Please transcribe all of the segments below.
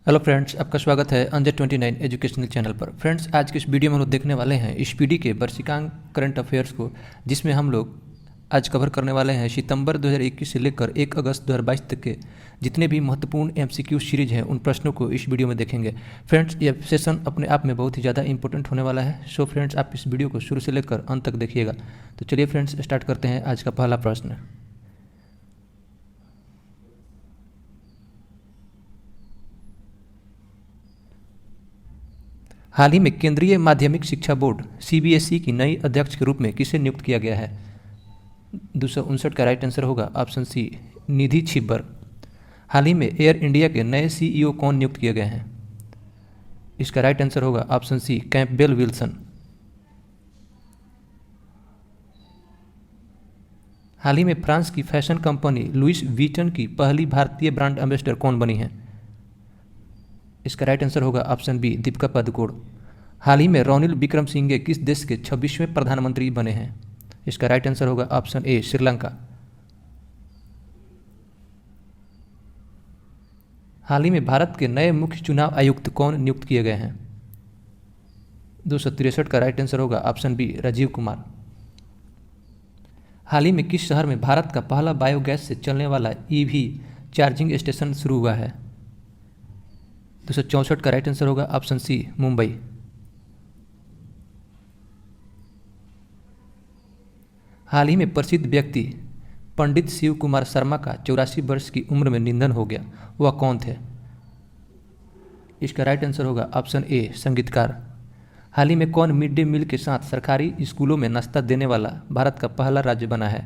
Hello friends, आपका स्वागत है अंजर 29 एजुकेशनल चैनल पर। फ्रेंड्स, आज के इस वीडियो में हम लोग देखने वाले हैं स्पीडी के वर्षिकांक करंट अफेयर्स को, जिसमें हम लोग आज कवर करने वाले हैं सितंबर 2021 से लेकर 1 अगस्त 2022 तक के जितने भी महत्वपूर्ण एमसीक्यू सीरीज हैं उन प्रश्नों को इस वीडियो में देखेंगे। फ्रेंड्स, ये सेशन अपने आप में बहुत ही ज़्यादा इंपॉर्टेंट होने वाला है। सो फ्रेंड्स, आप इस वीडियो को शुरू से लेकर अंत तक देखिएगा। तो चलिए फ्रेंड्स, स्टार्ट करते हैं आज का पहला प्रश्न। हाल ही में केंद्रीय माध्यमिक शिक्षा बोर्ड सीबीएसई की नई अध्यक्ष के रूप में किसे नियुक्त किया गया है? 259 का राइट आंसर होगा ऑप्शन सी, निधि छिब्बर। हाल ही में एयर इंडिया के नए सीईओ कौन नियुक्त किए गए हैं? इसका राइट आंसर होगा ऑप्शन सी, कैंपबेल विल्सन। हाल ही में फ्रांस की फैशन कंपनी लुइस वीटन की पहली भारतीय ब्रांड एम्बेसडर कौन बनी है? इसका राइट आंसर होगा ऑप्शन बी, दीपिका पादुकोण। हाल ही में रनिल विक्रमसिंघे किस देश के 26वें प्रधानमंत्री बने हैं? इसका राइट आंसर होगा ऑप्शन ए, श्रीलंका। हाल ही में भारत के नए मुख्य चुनाव आयुक्त कौन नियुक्त किए गए हैं? 263 का राइट आंसर होगा ऑप्शन बी, राजीव कुमार। हाल ही में किस शहर में भारत का पहला बायोगैस से चलने वाला ईवी चार्जिंग स्टेशन शुरू हुआ है? 264 का राइट आंसर होगा ऑप्शन सी, मुंबई। हाल ही में प्रसिद्ध व्यक्ति पंडित शिव कुमार शर्मा का 84 वर्ष की उम्र में निधन हो गया, वह कौन थे? इसका राइट आंसर होगा ऑप्शन ए, संगीतकार। हाल ही में कौन मिड डे मील के साथ सरकारी स्कूलों में नाश्ता देने वाला भारत का पहला राज्य बना है?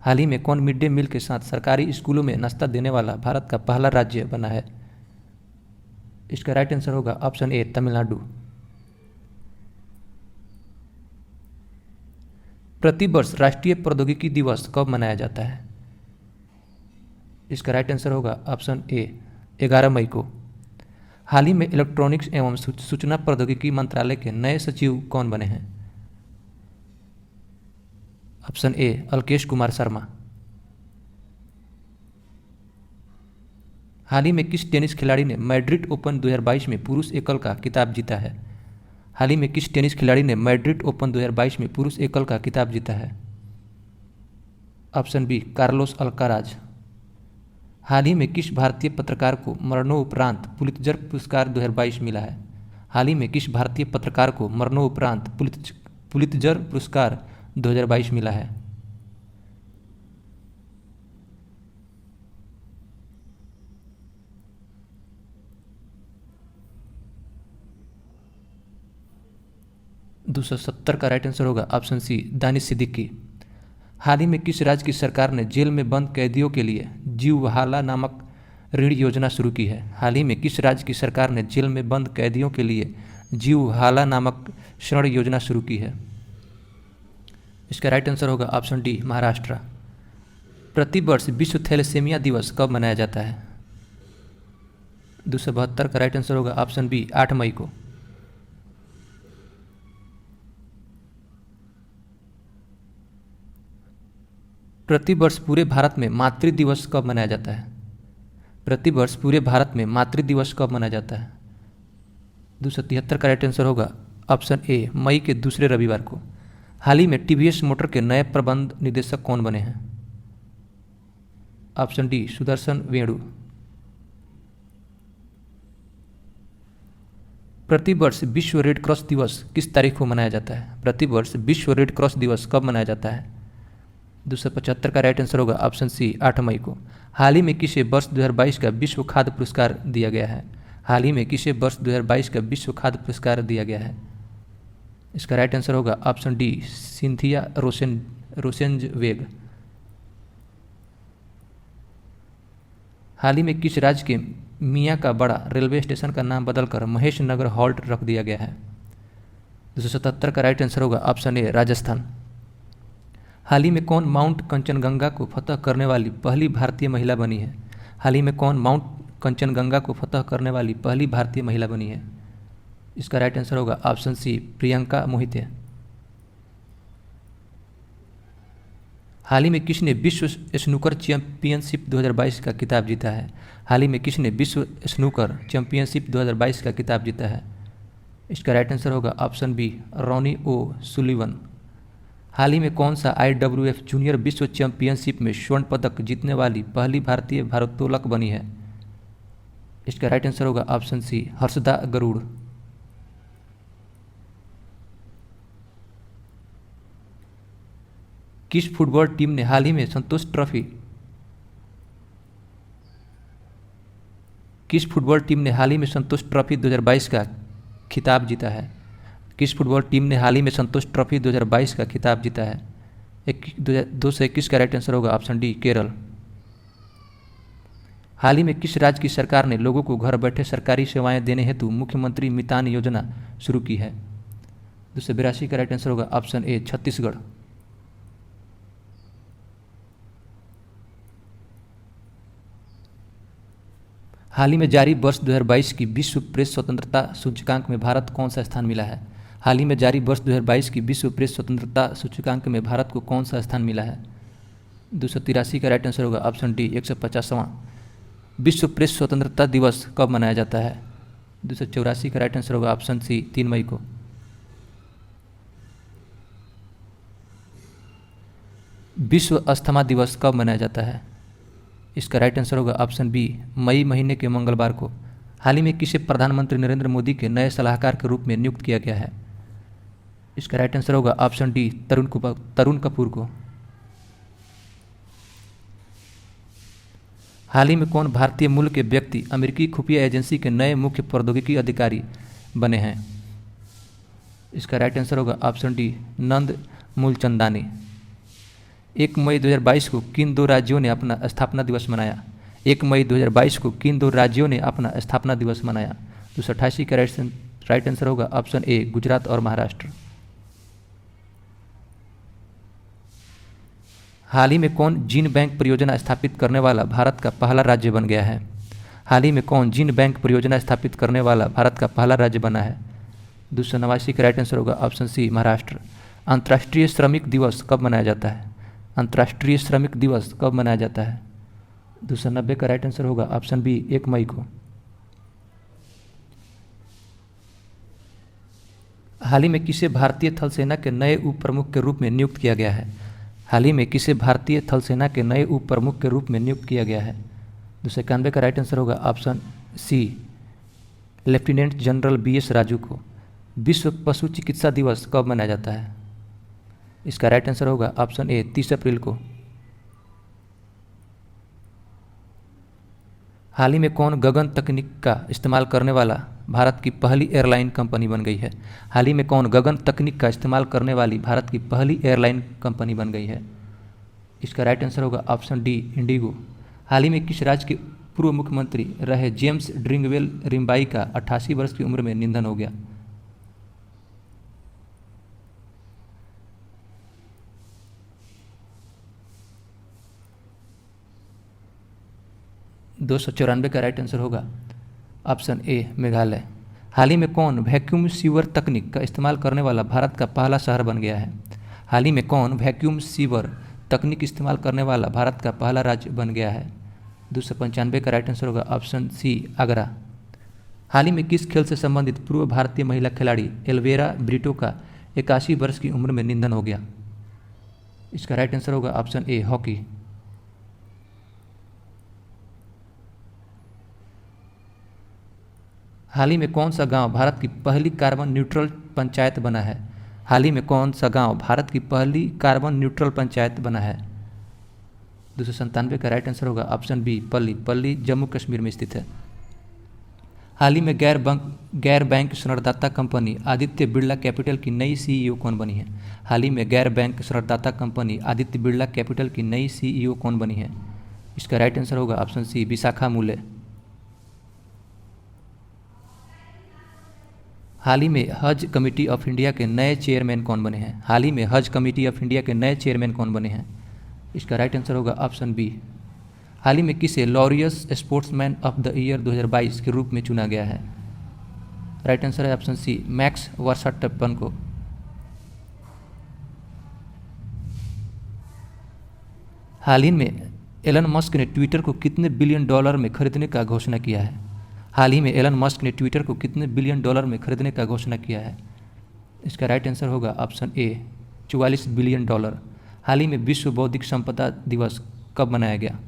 हाल ही में कौन मिड डे मील के साथ सरकारी स्कूलों में नाश्ता देने वाला भारत का पहला राज्य बना है? इसका राइट आंसर होगा ऑप्शन ए, तमिलनाडु। प्रतिवर्ष राष्ट्रीय प्रौद्योगिकी दिवस कब मनाया जाता है? इसका राइट आंसर होगा ऑप्शन ए, 11 मई को। हाल ही में इलेक्ट्रॉनिक्स एवं सूचना प्रौद्योगिकी मंत्रालय के नए सचिव कौन बने हैं? Option A, Alkesh Kumar Sharma. हाल ही में किस टेनिस खिलाड़ी ने मैड्रिड ओपन 2022 में पुरुष एकल का खिताब जीता है? हाल ही में किस टेनिस खिलाड़ी ने मैड्रिड ओपन 2022 में पुरुष एकल का खिताब जीता है? Option B, Carlos Alcaraz. हाल ही में किस भारतीय पत्रकार को मरणोपरांत पुलित्जर पुरस्कार 2022 मिला है? हाल ही में किस भारतीय पत्रकार को मरणोपरांत पुलित्जर पुरस्कार 2022 मिला है? दूसरा 70 का राइट आंसर होगा ऑप्शन सी, दानिश सिद्दीकी। हाल ही में किस राज्य की सरकार ने जेल में बंद कैदियों के लिए जीवहाला नामक ऋण योजना शुरू की है? हाल ही में किस राज्य की सरकार ने जेल में बंद कैदियों के लिए जीवहाला नामक ऋण योजना शुरू की है? इसका राइट आंसर होगा ऑप्शन डी, महाराष्ट्र। प्रतिवर्ष विश्व थैलेसीमिया दिवस कब मनाया जाता है? 272 का राइट आंसर होगा ऑप्शन बी, 8 मई को। प्रतिवर्ष पूरे भारत में मातृ दिवस कब मनाया जाता है? प्रतिवर्ष पूरे भारत में मातृ दिवस कब मनाया जाता है? 273 का राइट आंसर होगा ऑप्शन ए, मई के दूसरे रविवार को। हाल ही में टीवीएस मोटर के नए प्रबंध निदेशक कौन बने हैं? ऑप्शन डी, सुदर्शन वेणु। प्रतिवर्ष विश्व रेड क्रॉस दिवस किस तारीख को मनाया जाता है? प्रतिवर्ष विश्व रेड क्रॉस दिवस कब मनाया जाता है? 275 का राइट आंसर होगा ऑप्शन सी, 8 मई को। हाल ही में किसे वर्ष 2022 का विश्व खाद्य पुरस्कार दिया गया है? हाल ही में किसे वर्ष 2022 का विश्व खाद्य पुरस्कार दिया गया है? इसका राइट आंसर होगा ऑप्शन डी, सिंथिया रोसेंजवेग। हाल ही में किस राज्य के मियाँ का बड़ा रेलवे स्टेशन का नाम बदलकर महेश नगर हॉल्ट रख दिया गया है? 277 का राइट आंसर होगा ऑप्शन ए, राजस्थान। हाल ही में कौन माउंट कंचनजंगा को फतह करने वाली पहली भारतीय महिला बनी है? हाल ही में कौन माउंट कंचनजंगा को फतह करने वाली पहली भारतीय महिला बनी है? इसका राइट आंसर होगा ऑप्शन सी, प्रियंका मोहिते। हाल ही में किसने विश्व स्नूकर चैंपियनशिप 2022 का खिताब जीता है? हाल ही में किसने विश्व स्नूकर चैंपियनशिप 2022 का खिताब जीता है? इसका राइट आंसर होगा ऑप्शन बी, रॉनी ओ सुलिवन। हाल ही में कौन सा IWF जूनियर विश्व चैंपियनशिप में स्वर्ण पदक जीतने वाली पहली भारतीय भारोत्तोलक बनी है? इसका राइट आंसर होगा ऑप्शन सी, हर्षदा गरुड़। किस फुटबॉल टीम ने हाल ही में संतोष ट्रॉफी 2022 का खिताब जीता है? किस फुटबॉल टीम ने हाल ही में संतोष ट्रॉफी 2022 का खिताब जीता है? 221 का राइट आंसर होगा ऑप्शन डी, केरल। हाल ही में किस राज्य की सरकार ने लोगों को घर बैठे सरकारी सेवाएं देने हेतु मुख्यमंत्री मितान योजना शुरू की है? 282 का राइट आंसर होगा ऑप्शन ए, छत्तीसगढ़। हाल ही में जारी वर्ष 2022 की विश्व प्रेस स्वतंत्रता सूचकांक में भारत कौन सा स्थान मिला है? हाल ही में जारी वर्ष 2022 की विश्व प्रेस स्वतंत्रता सूचकांक में भारत को कौन सा स्थान मिला है? 283 का राइट आंसर होगा ऑप्शन डी, 150वां। विश्व प्रेस स्वतंत्रता दिवस कब मनाया जाता है? 284 का राइट आंसर होगा ऑप्शन सी, 3 मई को। विश्व अस्थमा दिवस कब मनाया जाता है? इसका राइट आंसर होगा ऑप्शन बी, मई महीने के मंगलवार को। हाल ही में किसे प्रधानमंत्री नरेंद्र मोदी के नए सलाहकार के रूप में नियुक्त किया गया है? इसका राइट आंसर होगा ऑप्शन डी, तरुण कपूर को। हाल ही में कौन भारतीय मूल के व्यक्ति अमेरिकी खुफिया एजेंसी के नए मुख्य प्रौद्योगिकी अधिकारी बने हैं? इसका राइट आंसर होगा ऑप्शन डी, नंद मूलचंदानी। 1 मई 2022 को किन दो राज्यों ने अपना स्थापना दिवस मनाया? 1 मई 2022 को किन दो राज्यों ने अपना स्थापना दिवस मनाया? 288 का राइट आंसर होगा ऑप्शन ए, गुजरात और महाराष्ट्र। हाल ही में कौन जीन बैंक परियोजना स्थापित करने वाला भारत का पहला राज्य बन गया है? हाल ही में कौन जीन बैंक परियोजना स्थापित करने वाला भारत का पहला राज्य बना है? 289 का राइट आंसर होगा ऑप्शन सी, महाराष्ट्र। अंतर्राष्ट्रीय श्रमिक दिवस कब मनाया जाता है? अंतर्राष्ट्रीय श्रमिक दिवस कब मनाया जाता है? 290 का राइट आंसर होगा ऑप्शन बी, 1 मई को। हाल ही में किसे भारतीय थल सेना के नए उप प्रमुख के रूप में नियुक्त किया गया है? हाल ही में किसे भारतीय थल सेना के नए उप प्रमुख के रूप में नियुक्त किया गया है? 291 का राइट आंसर होगा option C, lieutenant general BS Raju को। विश्व पशु चिकित्सा दिवस कब मनाया जाता है? इसका राइट आंसर होगा ऑप्शन ए, 30 अप्रैल को। हाल ही में कौन गगन तकनीक का इस्तेमाल करने वाला भारत की पहली एयरलाइन कंपनी बन गई है? हाल ही में कौन गगन तकनीक का इस्तेमाल करने वाली भारत की पहली एयरलाइन कंपनी बन गई है? इसका राइट आंसर होगा ऑप्शन डी, इंडिगो। हाल ही में किस राज्य के पूर्व मुख्यमंत्री रहे जेम्स ड्रिंगवेल रिम्बाई का 88 वर्ष की उम्र में निधन हो गया? 294 का राइट आंसर होगा ऑप्शन ए, मेघालय। हाल ही में कौन वैक्यूम सीवर तकनीक का इस्तेमाल करने वाला भारत का पहला शहर बन गया है? हाल ही में कौन वैक्यूम सीवर तकनीक इस्तेमाल करने वाला भारत का पहला राज्य बन गया है? 295 का राइट आंसर होगा ऑप्शन सी, आगरा। हाल ही में किस खेल से संबंधित पूर्व भारतीय महिला खिलाड़ी एल्वेरा ब्रिटो का 81 वर्ष की उम्र में निधन हो गया? इसका राइट आंसर होगा ऑप्शन ए, हॉकी। हाल ही में कौन सा गांव भारत की पहली कार्बन न्यूट्रल पंचायत बना है? हाल ही में कौन सा गांव भारत की पहली कार्बन न्यूट्रल पंचायत बना है? 297 का राइट आंसर होगा ऑप्शन बी, पल्ली। पल्ली जम्मू कश्मीर में स्थित है। हाल ही में गैर बैंक ऋणदाता कंपनी आदित्य बिरला कैपिटल की नई CEO कौन बनी है? हाल ही में गैर बैंक ऋणदाता कंपनी आदित्य बिरला कैपिटल की नई CEO कौन बनी है? इसका राइट आंसर होगा ऑप्शन सी, विशाखा मूले। हाल ही में हज कमेटी ऑफ इंडिया के नए चेयरमैन कौन बने हैं? हाल ही में हज कमेटी ऑफ इंडिया के नए चेयरमैन कौन बने हैं? इसका राइट आंसर होगा ऑप्शन बी। हाल ही में किसे Laureus sportsman of the year 2022 के रूप में चुना गया है? राइट आंसर है ऑप्शन सी, मैक्स वर्स्टैपेन को। हाल ही में एलन मस्क ने ट्विटर को कितने बिलियन डॉलर में खरीदने का घोषणा किया है? हाल ही में एलन मस्क ने ट्विटर को कितने बिलियन डॉलर में खरीदने का घोषणा किया है? इसका राइट आंसर होगा ऑप्शन ए 44 बिलियन डॉलर। हाल ही में विश्व बौद्धिक संपदा दिवस कब मनाया गया?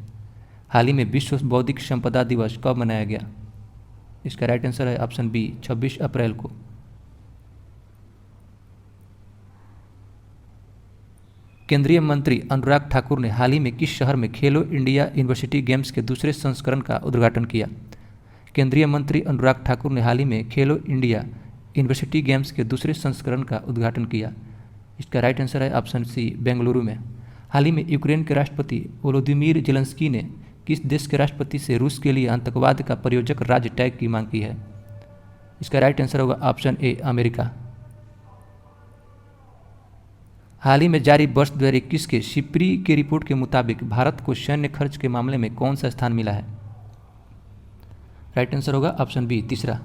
हाल ही में विश्व बौद्धिक संपदा दिवस कब मनाया गया? इसका राइट आंसर है ऑप्शन बी 26 अप्रैल को। केंद्रीय मंत्री अनुराग ठाकुर ने हाल ही में किस शहर में खेलो इंडिया यूनिवर्सिटी गेम्स के दूसरे संस्करण का उद्घाटन किया? केंद्रीय मंत्री अनुराग ठाकुर ने हाल ही में खेलो इंडिया यूनिवर्सिटी गेम्स के दूसरे संस्करण का उद्घाटन किया। इसका राइट आंसर है ऑप्शन सी बेंगलुरु में। हाल ही में यूक्रेन के राष्ट्रपति वोलोदिमीर जेलेंस्की ने किस देश के राष्ट्रपति से रूस के लिए आतंकवाद का प्रायोजक राज्य टैग की मांग की है? इसका राइट आंसर होगा ऑप्शन ए अमेरिका। हाल ही में जारी वर्ष 2021 के सिप्री के रिपोर्ट के मुताबिक भारत को सैन्य खर्च के मामले में कौन सा स्थान मिला है? राइट आंसर होगा ऑप्शन बी तीसरा।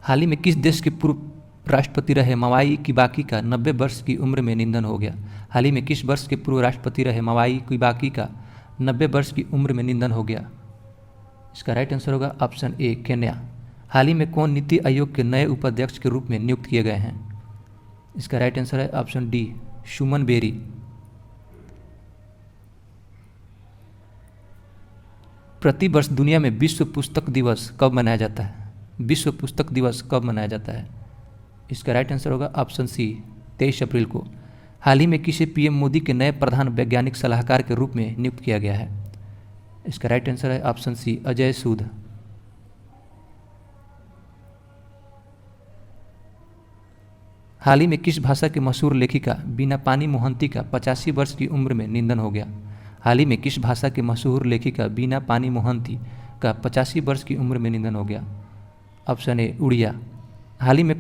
हाल ही में किस देश के पूर्व राष्ट्रपति रहे मवाई किबाकी का 90 वर्ष की उम्र में निधन हो गया? हाल ही में किस वर्ष के पूर्व राष्ट्रपति रहे मवाई किबाकी का 90 वर्ष की उम्र में निधन हो गया? इसका राइट आंसर होगा ऑप्शन ए केन्या। हाल ही में कौन नीति आयोग के नए उपाध्यक्ष के रूप में नियुक्त किए गए हैं? इसका राइट आंसर है ऑप्शन डी सुमन बेरी। प्रति वर्ष दुनिया में विश्व पुस्तक दिवस कब मनाया जाता है? विश्व पुस्तक दिवस कब मनाया जाता है? इसका राइट आंसर होगा ऑप्शन सी 23 अप्रैल को। हाल ही में किसे पीएम मोदी के नए प्रधान वैज्ञानिक सलाहकार के रूप में नियुक्त किया गया है? इसका राइट आंसर है ऑप्शन सी अजय सूद। हाल ही में किस भाषा के मशहूर लेखिका बीना पानी मोहंती का 85 वर्ष की उम्र में निधन हो गया? हाल ही में किस भाषा के मशहूर लेखिका बीना पानी मोहंती का 85 वर्ष की उम्र में निधन हो गया? Option A Odia. हाल ही में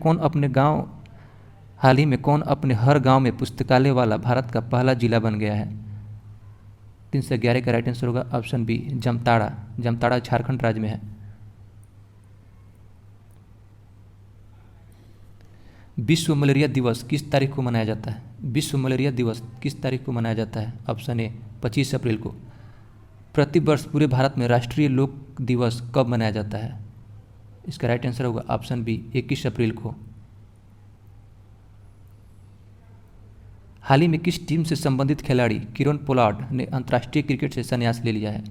कौन अपने हर गांव में पुस्तकालय वाला भारत का पहला जिला बन गया है? 3 से 11 का राइट आंसर होगा ऑप्शन बी जामताड़ा। जामताड़ा झारखंड राज्य में है। विश्व मलेरिया दिवस किस तारीख को मनाया जाता है? विश्व मलेरिया दिवस किस तारीख को मनाया जाता है? ऑप्शन ए 25 अप्रैल को। प्रतिवर्ष पूरे भारत में राष्ट्रीय लोक दिवस कब मनाया जाता है? इसका राइट आंसर होगा ऑप्शन बी 21 अप्रैल को। हाल ही में किस टीम से संबंधित खिलाड़ी किरण पोलार्ड ने अंतर्राष्ट्रीय क्रिकेट से संन्यास ले लिया है?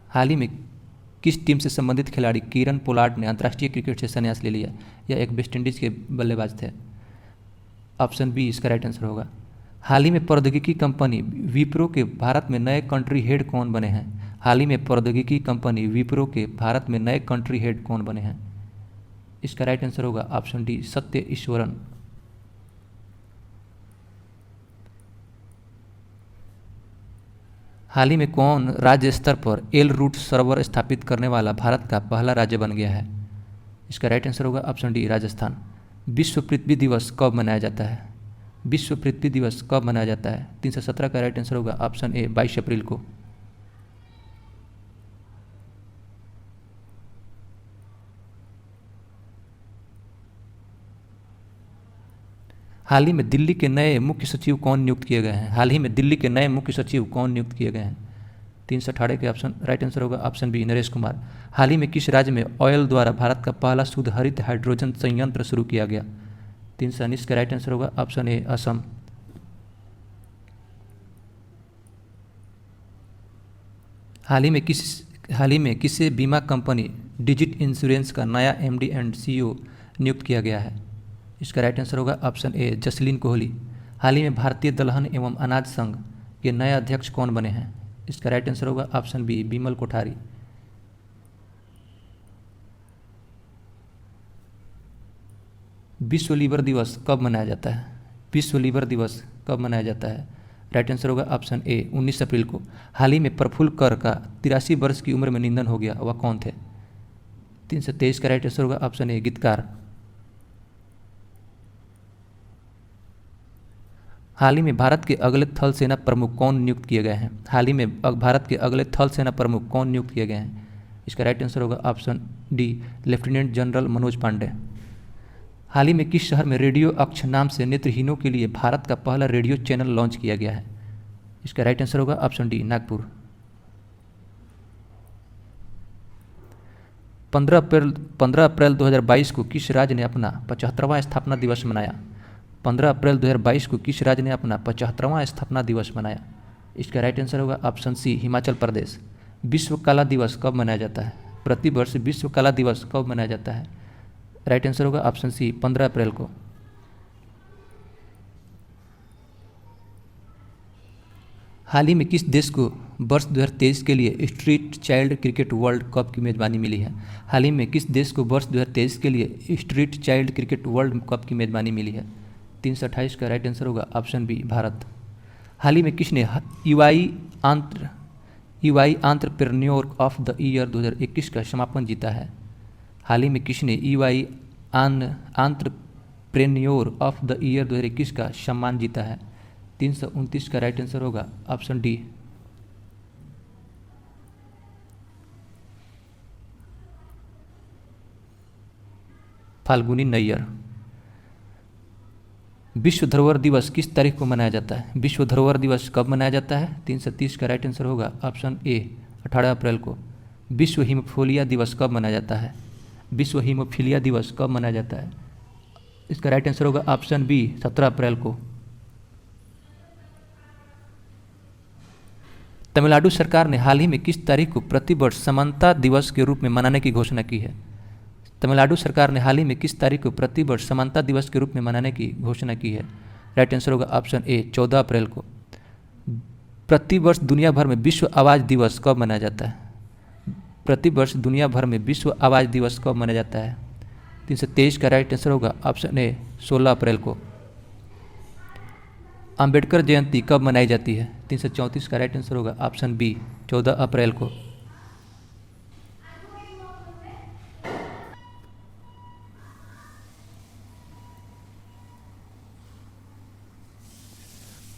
हाल ही में किस टीम से संबंधित खिलाड़ी किरण पोलार्ड ने अंतर्राष्ट्रीय क्रिकेट से संन्यास ले लिया? यह एक वेस्टइंडीज के बल्लेबाज थे। ऑप्शन बी इसका राइट आंसर होगा। हाल ही में प्रौद्योगिकी कंपनी विप्रो के भारत में नए कंट्री हेड कौन बने हैं? हाल ही में प्रौद्योगिकी कंपनी विप्रो के भारत में नए कंट्री हेड कौन बने हैं? इसका राइट आंसर होगा ऑप्शन डी सत्य ईश्वरन। हाल ही में कौन राज्य स्तर पर एल रूट सर्वर स्थापित करने वाला भारत का पहला राज्य बन गया है? इसका राइट आंसर होगा ऑप्शन डी राजस्थान। विश्व पृथ्वी दिवस कब मनाया जाता है? विश्व पृथ्वी दिवस कब मनाया जाता है? 3 से 17 का राइट आंसर होगा ऑप्शन ए 22 अप्रैल को। हाल ही में दिल्ली के नए मुख्य सचिव कौन नियुक्त किए गए हैं? हाल ही में दिल्ली के नए मुख्य सचिव कौन नियुक्त किए गए हैं? 3 से 18 के ऑप्शन राइट आंसर होगा ऑप्शन बी नरेश कुमार। हाल ही में किस राज्य में ऑयल द्वारा भारत का पहला शुद्ध हरित हाइड्रोजन संयंत्र शुरू किया गया? 3 से 19 का राइट आंसर होगा ऑप्शन ए असम। हाल ही में किसे बीमा कंपनी डिजिट इंश्योरेंस का नया एमडी एंड सीईओ नियुक्त किया गया है? इसका राइट आंसर होगा ऑप्शन ए जसलीन कोहली। हाल ही में भारतीय दलहन एवं अनाज संघ के नए अध्यक्ष कौन बने हैं? इसका राइट आंसर होगा ऑप्शन बी बिमल कोठारी। विश्व लीवर दिवस कब मनाया जाता है? विश्व लीवर दिवस कब मनाया जाता है? राइट आंसर होगा ऑप्शन ए 19 अप्रैल को। हाल ही में प्रफुल्ल कर का 83 वर्ष की उम्र में निधन हो गया, वह कौन थे? 3 से 23 का राइट आंसर होगा ऑप्शन ए गीतकार। हाल ही में भारत के अगले थल सेना प्रमुख कौन नियुक्त किए गए हैं? हाल ही में भारत के अगले थल सेना प्रमुख कौन नियुक्त किए गए हैं? इसका राइट आंसर होगा option D lieutenant general Manoj Pande. हाल ही में किस शहर में रेडियो अक्ष नाम से नेत्रहीनों के लिए भारत का पहला रेडियो चैनल लॉन्च किया गया है? इसका राइट आंसर होगा ऑप्शन डी नागपुर। 15 अप्रैल 2022 को किस राज्य ने अपना 75वां स्थापना दिवस मनाया? 15 अप्रैल 2022 को किस राज्य ने अपना 75वां स्थापना दिवस मनाया? इसका राइट आंसर होगा ऑप्शन सी हिमाचल प्रदेश। विश्व कला दिवस कब मनाया जाता है? प्रतिवर्ष विश्व कला दिवस कब मनाया जाता है? राइट आंसर होगा ऑप्शन सी 15 अप्रैल को। हाल ही में किस देश को वर्ष 2023 के लिए street child cricket world cup की मेज़बानी मिली है? हाल ही में किस देश को वर्ष 2023 के लिए street child cricket world cup की मेज़बानी मिली है? 328 का राइट आंसर होगा ऑप्शन बी भारत। हाल ही में किसने EY entrepreneur of the year 2021 का समापन जीता है? हाल ही में किसने EY entrepreneur of the year 2021 का सम्मान जीता है? 329 का राइट आंसर होगा ऑप्शन डी। फाल्गुनी नैयर। विश्व धरोहर दिवस किस तारीख को मनाया जाता है? विश्व धरोहर दिवस कब मनाया जाता है? 330 का राइट आंसर होगा ऑप्शन ए 18 अप्रैल को। विश्व हीमोफीलिया दिवस कब मनाया जाता है? विश्व हीमोफीलिया दिवस कब मनाया जाता है? इसका राइट आंसर होगा ऑप्शन बी 17 अप्रैल को। तमिलनाडु सरकार ने हाल ही में किस तारीख को प्रतिवर्ष समानता दिवस के रूप में मनाने की घोषणा की है? तमिलनाडु सरकार ने हाल ही में किस तारीख को प्रतिवर्ष समानता दिवस के रूप में मनाने की घोषणा की है? राइट आंसर होगा ऑप्शन ए 14 अप्रैल को। प्रतिवर्ष दुनिया भर में विश्व आवाज़ दिवस कब मनाया जाता है? प्रतिवर्ष दुनिया भर में विश्व आवाज़ दिवस कब मनाया जाता है? 323 का राइट आंसर होगा ऑप्शन ए 16 अप्रैल को। अंबेडकर जयंती कब मनाई जाती है? 334 का राइट आंसर होगा ऑप्शन बी 14 अप्रैल को।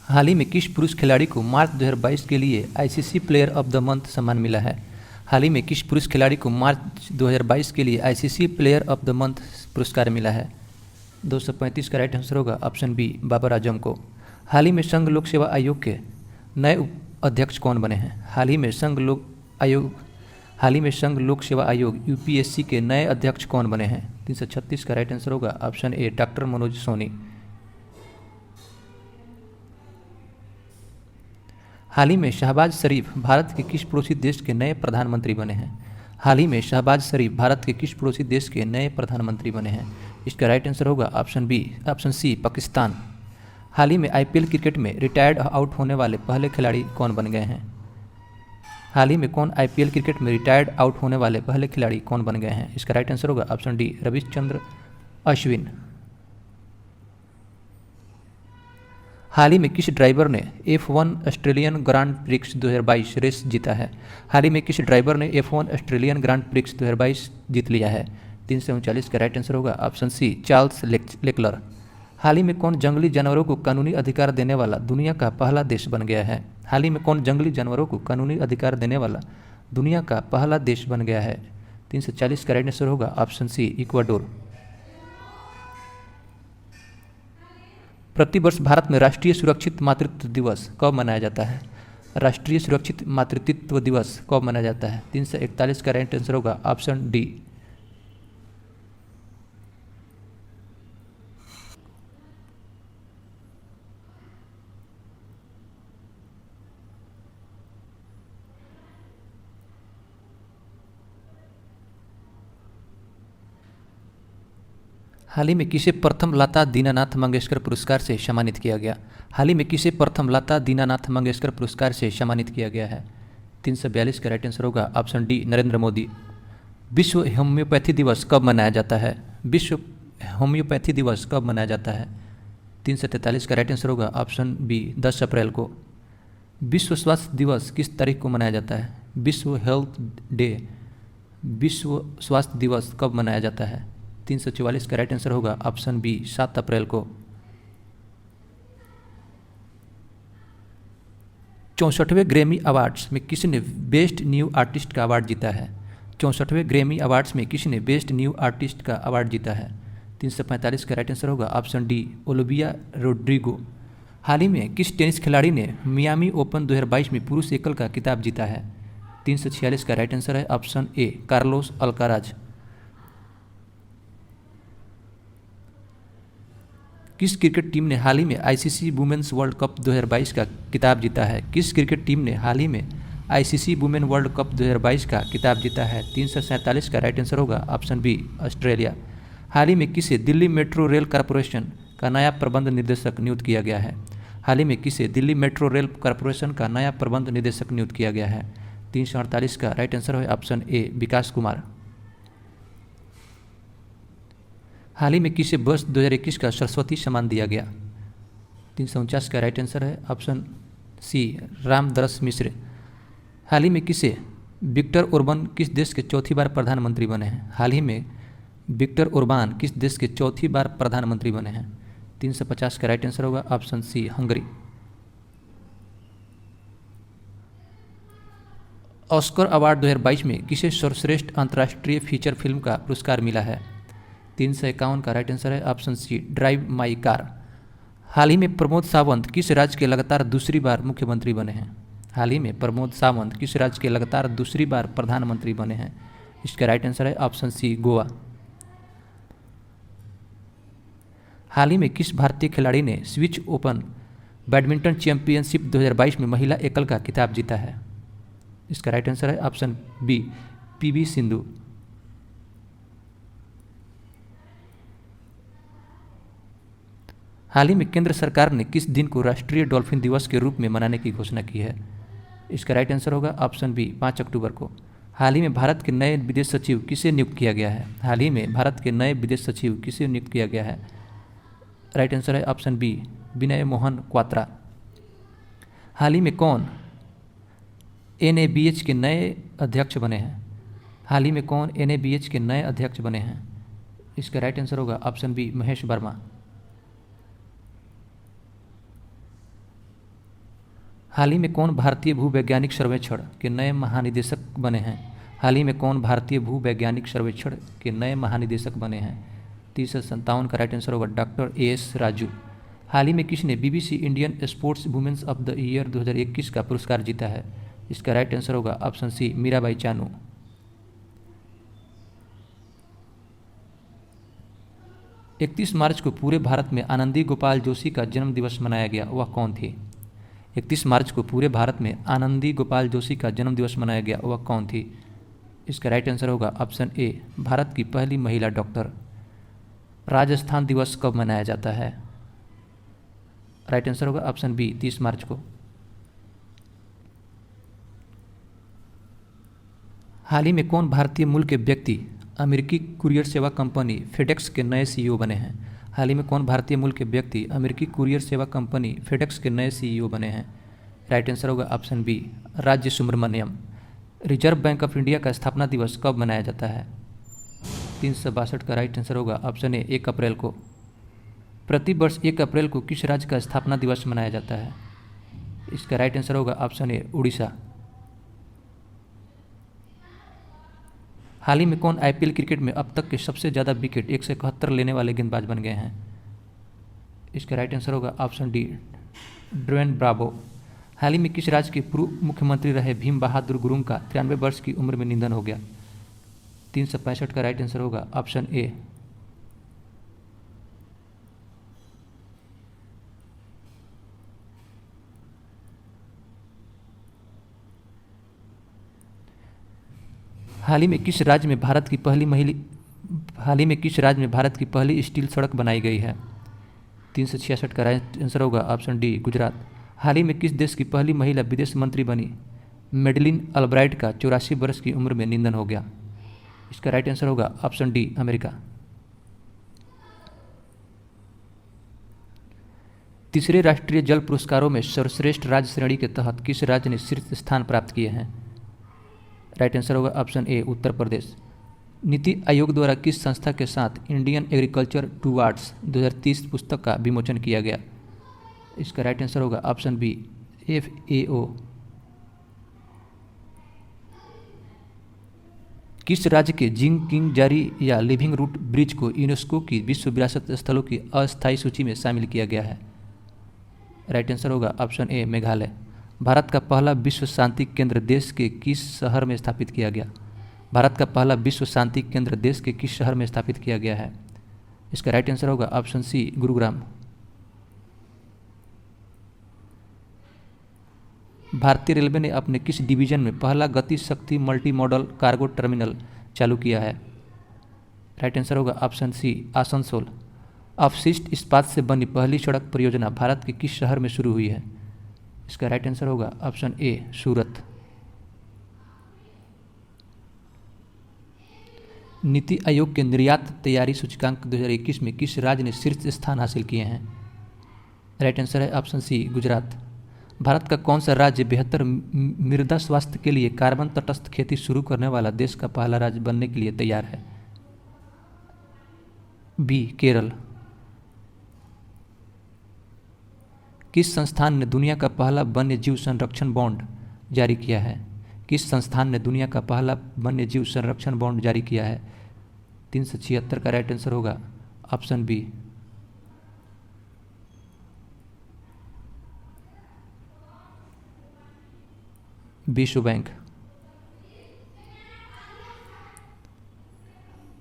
हाल ही में किस पुरुष खिलाड़ी को मार्च 2022 के लिए ICC player of the month सम्मान मिला है? हाल ही में किस पुरुष खिलाड़ी को मार्च 2022 के लिए ICC player of the month पुरस्कार मिला है? 235 का राइट आंसर होगा ऑप्शन बी बाबर आजम को। हाल ही में संघ लोक सेवा आयोग के नए अध्यक्ष कौन बने हैं? हाल ही में संघ लोक सेवा आयोग यूपीएससी के नए अध्यक्ष कौन बने हैं? 336 का राइट आंसर होगा option A doctor Manoj Soni. हाल ही में शहबाज शरीफ भारत के किस पड़ोसी देश के नए प्रधानमंत्री बने हैं? हाल ही में शहबाज शरीफ भारत के किस पड़ोसी देश के नए प्रधानमंत्री बने हैं? इसका राइट आंसर होगा ऑप्शन सी पाकिस्तान। हाल ही में आईपीएल क्रिकेट में रिटायर्ड आउट होने वाले पहले खिलाड़ी कौन बन गए हैं? हाल ही में कौन आईपीएल क्रिकेट में रिटायर्ड आउट होने वाले पहले खिलाड़ी कौन बन गए हैं? इसका राइट आंसर होगा ऑप्शन डी रविचंद्र अश्विन। हाल ही में किस ड्राइवर ने F1 Australian grand prix 2022 race जीता है? हाल ही में किस ड्राइवर ने F1 ऑस्ट्रेलियन ग्रांड प्रिक्स 2022 जीत लिया है? 339 का राइट आंसर होगा ऑप्शन सी चार्ल्स लेक्लर। हाल ही में कौन जंगली जानवरों को कानूनी अधिकार देने वाला दुनिया का पहला देश बन गया है? हाल ही में कौन जंगली जानवरों को कानूनी अधिकार देने वाला दुनिया का पहला देश बन गया है? 340 का राइट आंसर होगा ऑप्शन सी इक्वाडोर। प्रतिवर्ष भारत में राष्ट्रीय सुरक्षित मातृत्व दिवस कब मनाया जाता है? राष्ट्रीय सुरक्षित मातृत्व दिवस कब मनाया जाता है? 341 का राइट आंसर होगा ऑप्शन डी। हाल ही में किसे प्रथम लता दीनानाथ मंगेशकर पुरस्कार से सम्मानित किया गया? हाल ही में किसे प्रथम लता दीनानाथ मंगेशकर पुरस्कार से सम्मानित किया गया है? 342 का राइट आंसर होगा ऑप्शन डी नरेंद्र मोदी। विश्व होम्योपैथी दिवस कब मनाया जाता है? विश्व होम्योपैथी दिवस कब मनाया जाता है? 343 का राइट आंसर होगा ऑप्शन बी 10 अप्रैल को। विश्व स्वास्थ्य दिवस किस तारीख को मनाया जाता है? विश्व स्वास्थ्य दिवस कब मनाया जाता है? 344 का राइट आंसर होगा ऑप्शन बी 7 अप्रैल को। 64वें ग्रैमी अवार्ड्स में किसने बेस्ट न्यू आर्टिस्ट का अवार्ड जीता है? 64वें ग्रैमी अवार्ड्स में किसने बेस्ट न्यू आर्टिस्ट का अवार्ड जीता है? 345 का राइट आंसर होगा ऑप्शन डी ओलिविया रोड्रिगो। हाल ही में किस टेनिस खिलाड़ी ने मियामी ओपन 2022 में पुरुष एकल का खिताब जीता है? 346 का राइट आंसर है ऑप्शन ए कार्लोस अल्काराज। किस क्रिकेट टीम ने हाल ही में आईसीसी वुमेन्स वर्ल्ड कप 2022 का खिताब जीता है? किस क्रिकेट टीम ने हाल ही में आईसीसी वुमेन वर्ल्ड कप 2022 का खिताब जीता है? 347 का राइट आंसर होगा ऑप्शन बी ऑस्ट्रेलिया। हाल ही में किसे दिल्ली मेट्रो रेल कॉरपोरेशन का नया प्रबंध निर्देशक नियुक्त किया गया है? हाल ही में किसे दिल्ली मेट्रो रेल कॉरपोरेशन का नया प्रबंध निर्देशक नियुक्त किया गया है? 348 का राइट आंसर है ऑप्शन ए विकास कुमार। हाल ही में किसे वर्ष 2021 का सरस्वती सम्मान दिया गया? 349 का राइट आंसर है ऑप्शन सी रामदरस मिश्र। हाल ही में किसे विक्टर ओर्बान किस देश के चौथी बार प्रधानमंत्री बने हैं? हाल ही में विक्टर ओर्बान किस देश के चौथी बार प्रधानमंत्री बने हैं? 350 का राइट आंसर होगा option C Hungary. Oscar award 2022 में किसे सर्वश्रेष्ठ अंतर्राष्ट्रीय फीचर फिल्म का पुरस्कार मिला है? 351 का राइट आंसर है option C drive my car. हाल ही में प्रमोद सावंत किस राज्य के लगातार दूसरी बार मुख्यमंत्री बने हैं? हाल ही में प्रमोद सावंत किस राज्य के लगातार दूसरी बार प्रधानमंत्री बने हैं? इसका राइट आंसर है ऑप्शन सी गोवा। हाल ही में किस भारतीय खिलाड़ी ने स्विस ओपन बैडमिंटन चैंपियनशिप 2022 में महिला एकल का खिताब जीता है? इसका राइट आंसर है ऑप्शन बी पीवी सिंधु। हाल ही में केंद्र सरकार ने किस दिन को राष्ट्रीय डॉल्फिन दिवस के रूप में मनाने की घोषणा की है? इसका राइट आंसर होगा ऑप्शन बी 5 अक्टूबर को। हाल ही में भारत के नए विदेश सचिव किसे नियुक्त किया गया है? हाल ही में भारत के नए विदेश सचिव किसे नियुक्त किया गया है? राइट आंसर है ऑप्शन बी विनय मोहन क्वात्रा। हाल ही में कौन NABH के नए अध्यक्ष बने हैं? हाल ही में कौन NABH के नए अध्यक्ष बने हैं? इसका राइट आंसर होगा ऑप्शन बी महेश वर्मा। हाल ही में कौन भारतीय भूवैज्ञानिक सर्वेक्षण के नए महानिदेशक बने हैं? हाल ही में कौन भारतीय भूवैज्ञानिक सर्वेक्षण के नए महानिदेशक बने हैं? 357 का राइट आंसर होगा डॉक्टर AS राजू। हाल ही में किसने BBC Indian sports women's of the year 2021 का पुरस्कार जीता है? इसका राइट आंसर होगा ऑप्शन सी मीराबाई चानू। इकतीस मार्च को पूरे भारत में आनंदी गोपाल जोशी का जन्म दिवस मनाया गया, वह कौन थी? 31 मार्च को पूरे भारत में आनंदी गोपाल जोशी का जन्म दिवस मनाया गया, वह कौन थी? इसका राइट आंसर होगा ऑप्शन ए भारत की पहली महिला डॉक्टर। राजस्थान दिवस कब मनाया जाता है? राइट आंसर होगा ऑप्शन बी 30 मार्च को। हाल ही में कौन भारतीय मूल के व्यक्ति अमेरिकी कुरियर सेवा कंपनी फेडेक्स के नए CEO बने हैं? हाल ही में कौन भारतीय मूल के व्यक्ति अमेरिकी कुरियर सेवा कंपनी फेडेक्स के नए CEO बने हैं? राइट आंसर होगा ऑप्शन बी राज्य Subramaniam. Reserve bank of India का स्थापना दिवस कब मनाया जाता है? 362 का राइट आंसर होगा ऑप्शन ए 1 अप्रैल को। प्रति वर्ष 1 अप्रैल को किस राज्य का स्थापना दिवस मनाया जाता है? इसका राइट आंसर होगा ऑप्शन ए उड़ीसा। हाल ही में कौन IPL क्रिकेट में अब तक के सबसे ज़्यादा विकेट 171 लेने वाले गेंदबाज बन गए हैं? इसका राइट आंसर होगा ऑप्शन डी ड्वेन ब्रावो। हाल ही में किस राज्य के पूर्व मुख्यमंत्री रहे भीम बहादुर गुरुंग का 93 वर्ष की उम्र में निधन हो गया? 365 का राइट आंसर होगा ऑप्शन ए हाल ही में किस राज्य में भारत की पहली स्टील सड़क बनाई गई है? 366 का राइट आंसर होगा ऑप्शन डी गुजरात। हाल ही में किस देश की पहली महिला विदेश मंत्री बनी मेडलिन अल्ब्राइट का 84 वर्ष की उम्र में निधन हो गया? इसका राइट आंसर होगा ऑप्शन डी अमेरिका। तीसरे राष्ट्रीय जल पुरस्कारों में सर्वश्रेष्ठ राज्य श्रेणी के तहत किस राज्य ने शीर्ष स्थान प्राप्त किए हैं? राइट आंसर होगा ऑप्शन ए उत्तर प्रदेश। नीति आयोग द्वारा किस संस्था के साथ इंडियन एग्रीकल्चर टूवर्ड्स 2030 पुस्तक का विमोचन किया गया? इसका राइट आंसर होगा ऑप्शन बी FAO। किस राज्य के जिंग किंग जारी या लिविंग रूट ब्रिज को यूनेस्को की विश्व विरासत स्थलों की अस्थायी सूची में शामिल किया गया है? राइट आंसर होगा ऑप्शन ए मेघालय। भारत का पहला विश्व शांति केंद्र देश के किस शहर में स्थापित किया गया? भारत का पहला विश्व शांति केंद्र देश के किस शहर में स्थापित किया गया है? इसका राइट आंसर होगा ऑप्शन सी गुरुग्राम। भारतीय रेलवे ने अपने किस डिवीजन में पहला गति शक्ति मल्टी मॉडल कार्गो टर्मिनल चालू किया है? राइट आंसर होगा ऑप्शन सी आसनसोल। अपशिष्ट इस्पात से बनी पहली सड़क परियोजना भारत के किस शहर में शुरू हुई है? इसका राइट आंसर होगा ऑप्शन ए सूरत। नीति आयोग के निर्यात तैयारी सूचकांक 2021 में किस राज्य ने शीर्ष स्थान हासिल किए हैं? राइट आंसर है ऑप्शन सी गुजरात। भारत का कौन सा राज्य बेहतर मृदा स्वास्थ्य के लिए कार्बन तटस्थ खेती शुरू करने वाला देश का पहला राज्य बनने के लिए तैयार है? बी केरल। किस संस्थान ने दुनिया का पहला वन्य जीव संरक्षण बॉन्ड जारी किया है? किस संस्थान ने दुनिया का पहला वन्य जीव संरक्षण बॉन्ड जारी किया है? 376 का राइट आंसर होगा ऑप्शन बी। विश्व बैंक।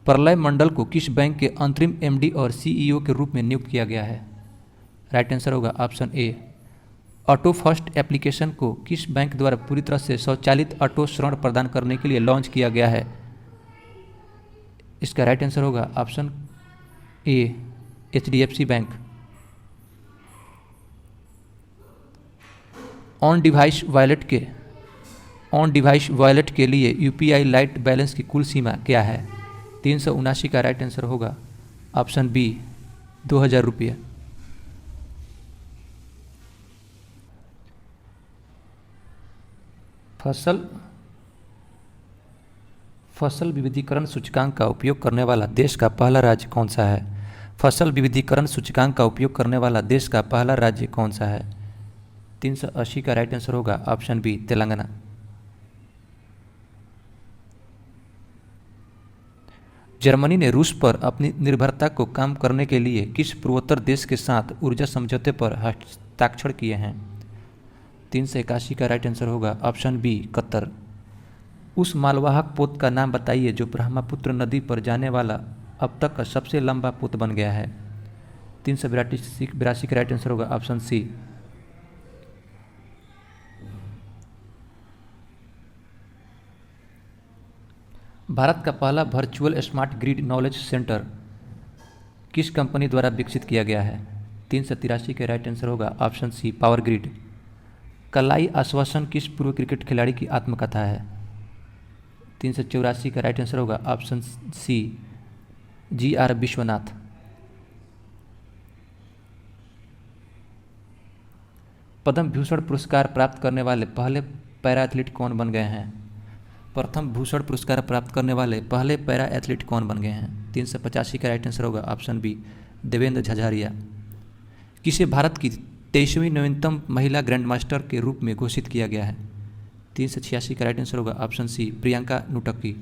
प्रलय मंडल को किस बैंक के अंतरिम एमडी और सीईओ के रूप में नियुक्त किया गया है? राइट आंसर होगा ऑप्शन ए ऑटो फर्स्ट एप्लीकेशन को किस बैंक द्वारा पूरी तरह से स्वचालित ऑटो ऋण प्रदान करने के लिए लॉन्च किया गया है? इसका राइट आंसर होगा option A HDFC bank. On device wallet के लिए यूपीआई लाइट बैलेंस की कुल सीमा क्या है? 379 का राइट आंसर होगा ऑप्शन बी 2000 रुपये। फसल विविधीकरण सूचकांक का उपयोग करने वाला देश का पहला राज्य कौन सा है? फसल विविधीकरण सूचकांक का उपयोग करने वाला देश का पहला राज्य कौन सा है? 380 का राइट आंसर होगा ऑप्शन बी तेलंगाना। जर्मनी ने रूस पर अपनी निर्भरता को कम करने के लिए किस पूर्वोत्तर देश के साथ ऊर्जा समझौते पर हस्ताक्षर किए हैं? 381 का राइट आंसर होगा ऑप्शन बी कतर। उस मालवाहक पोत का नाम बताइए जो ब्रह्मपुत्र नदी पर जाने वाला अब तक का सबसे लंबा पोत बन गया है। 382 का राइट आंसर होगा ऑप्शन सी। भारत का पहला virtual smart grid knowledge centre किस कंपनी द्वारा विकसित किया गया है? 383 के राइट आंसर होगा ऑप्शन सी पावर ग्रिड। कलाई आश्वासन किस पूर्व क्रिकेट खिलाड़ी की आत्मकथा है? 384 का राइट आंसर होगा ऑप्शन सी GR विश्वनाथ। पद्म भूषण पुरस्कार प्राप्त करने वाले पहले पैरा एथलीट कौन बन गए हैं? प्रथम भूषण पुरस्कार प्राप्त करने वाले पहले पैरा एथलीट कौन बन गए हैं? 385 का राइट आंसर होगा ऑप्शन बी देवेंद्र झाझारिया। किसे भारत की 23वीं नवीनतम महिला ग्रैंड मास्टर के रूप में घोषित किया गया है? 386 का राइट आंसर होगा ऑप्शन सी प्रियंका नुटक्की।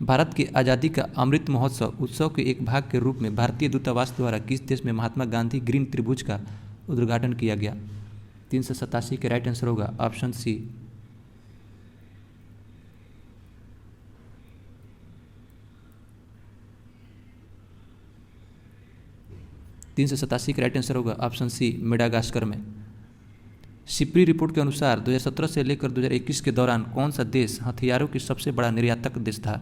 भारत की आज़ादी का अमृत महोत्सव उत्सव के एक भाग के रूप में भारतीय दूतावास द्वारा किस देश में महात्मा गांधी ग्रीन त्रिभुज का उद्घाटन किया गया? 387 के राइट आंसर होगा ऑप्शन सी 387 का राइट आंसर होगा ऑप्शन सी मेडागास्कर में। सिप्री रिपोर्ट के अनुसार 2017 से लेकर 2021 के दौरान कौन सा देश हथियारों की सबसे बड़ा निर्यातक देश था?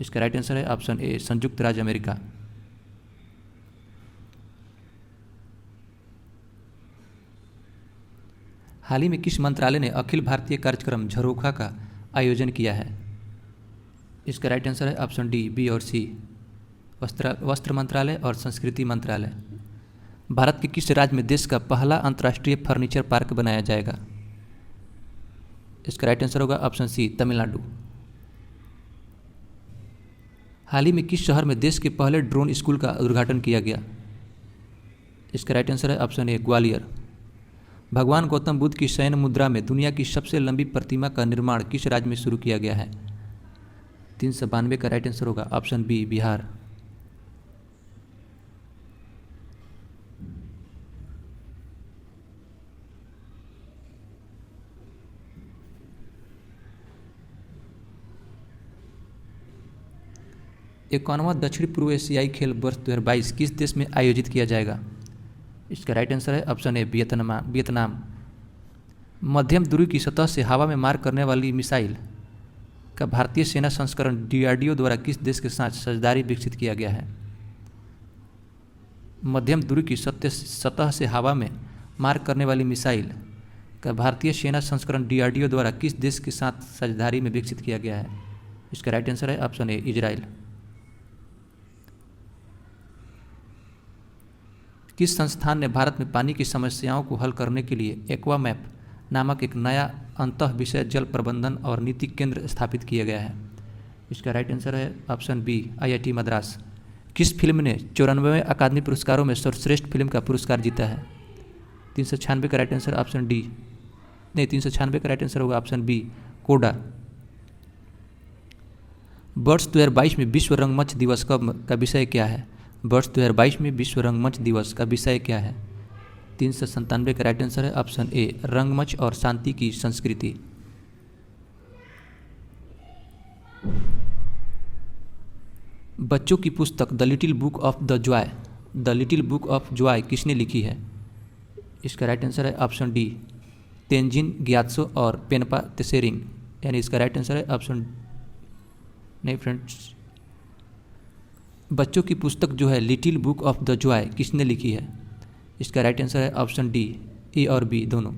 इसका राइट आंसर है ऑप्शन ए संयुक्त राज्य अमेरिका। हाल ही में किस मंत्रालय ने अखिल भारतीय कार्यक्रम झरोखा का आयोजन किया है? इसका राइट आंसर है ऑप्शन डी बी और सी वस्त्र मंत्रालय और संस्कृति मंत्रालय। भारत के किस राज्य में देश का पहला अंतर्राष्ट्रीय फर्नीचर पार्क बनाया जाएगा? इसका राइट आंसर होगा ऑप्शन सी तमिलनाडु। हाल ही में किस शहर में देश के पहले ड्रोन स्कूल का उद्घाटन किया गया? इसका राइट आंसर है ऑप्शन ए ग्वालियर। भगवान गौतम बुद्ध की शयन मुद्रा में दुनिया की सबसे लंबी प्रतिमा का निर्माण किस राज्य में शुरू किया गया है? 392 का राइट आंसर होगा ऑप्शन बी, बिहार। इक्यानवां दक्षिण पूर्व एशियाई खेल वर्ष 2022 किस देश में आयोजित किया जाएगा? इसका राइट आंसर है ऑप्शन ए, वियतनाम। मध्यम दूरी की सतह से हवा में मार करने वाली मिसाइल का भारतीय सेना संस्करण DRDO द्वारा किस देश के साथ साझेदारी विकसित किया गया है? मध्यम दूरी की सतह से हवा में मार करने वाली मिसाइल का भारतीय सेना संस्करण DRDO द्वारा किस देश के साथ साझेदारी में विकसित किया गया है? इसका राइट आंसर है ऑप्शन ए, इजराइल। किस संस्थान ने भारत में पानी की समस्याओं को हल करने के लिए एक्वामैप नामक एक नया अंतः विषय जल प्रबंधन और नीति केंद्र स्थापित किया गया है? इसका राइट आंसर है ऑप्शन बी, IIT मद्रास। किस फिल्म ने 94वें अकादमी पुरस्कारों में सर्वश्रेष्ठ फिल्म का पुरस्कार जीता है? 396 का राइट आंसर ऑप्शन डी, नहीं 396 का राइट आंसर होगा ऑप्शन बी, कोडा। वर्ष 2022 में विश्व रंगमंच दिवस का विषय क्या है? वर्ष 2022 में विश्व रंगमंच दिवस का विषय क्या है? 397 का राइट आंसर है ऑप्शन ए, रंगमंच और शांति की संस्कृति। बच्चों की पुस्तक the little book of Joy किसने लिखी है? इसका राइट आंसर है ऑप्शन डी, तेंजिन ग्यात्सो और पेनपा त्सेरिंग, यानी इसका राइट आंसर है ऑप्शन, नहीं फ्रेंड्स, बच्चों की पुस्तक जो है little book of the Joy किसने लिखी है? इसका राइट आंसर है ऑप्शन डी, ए और बी दोनों।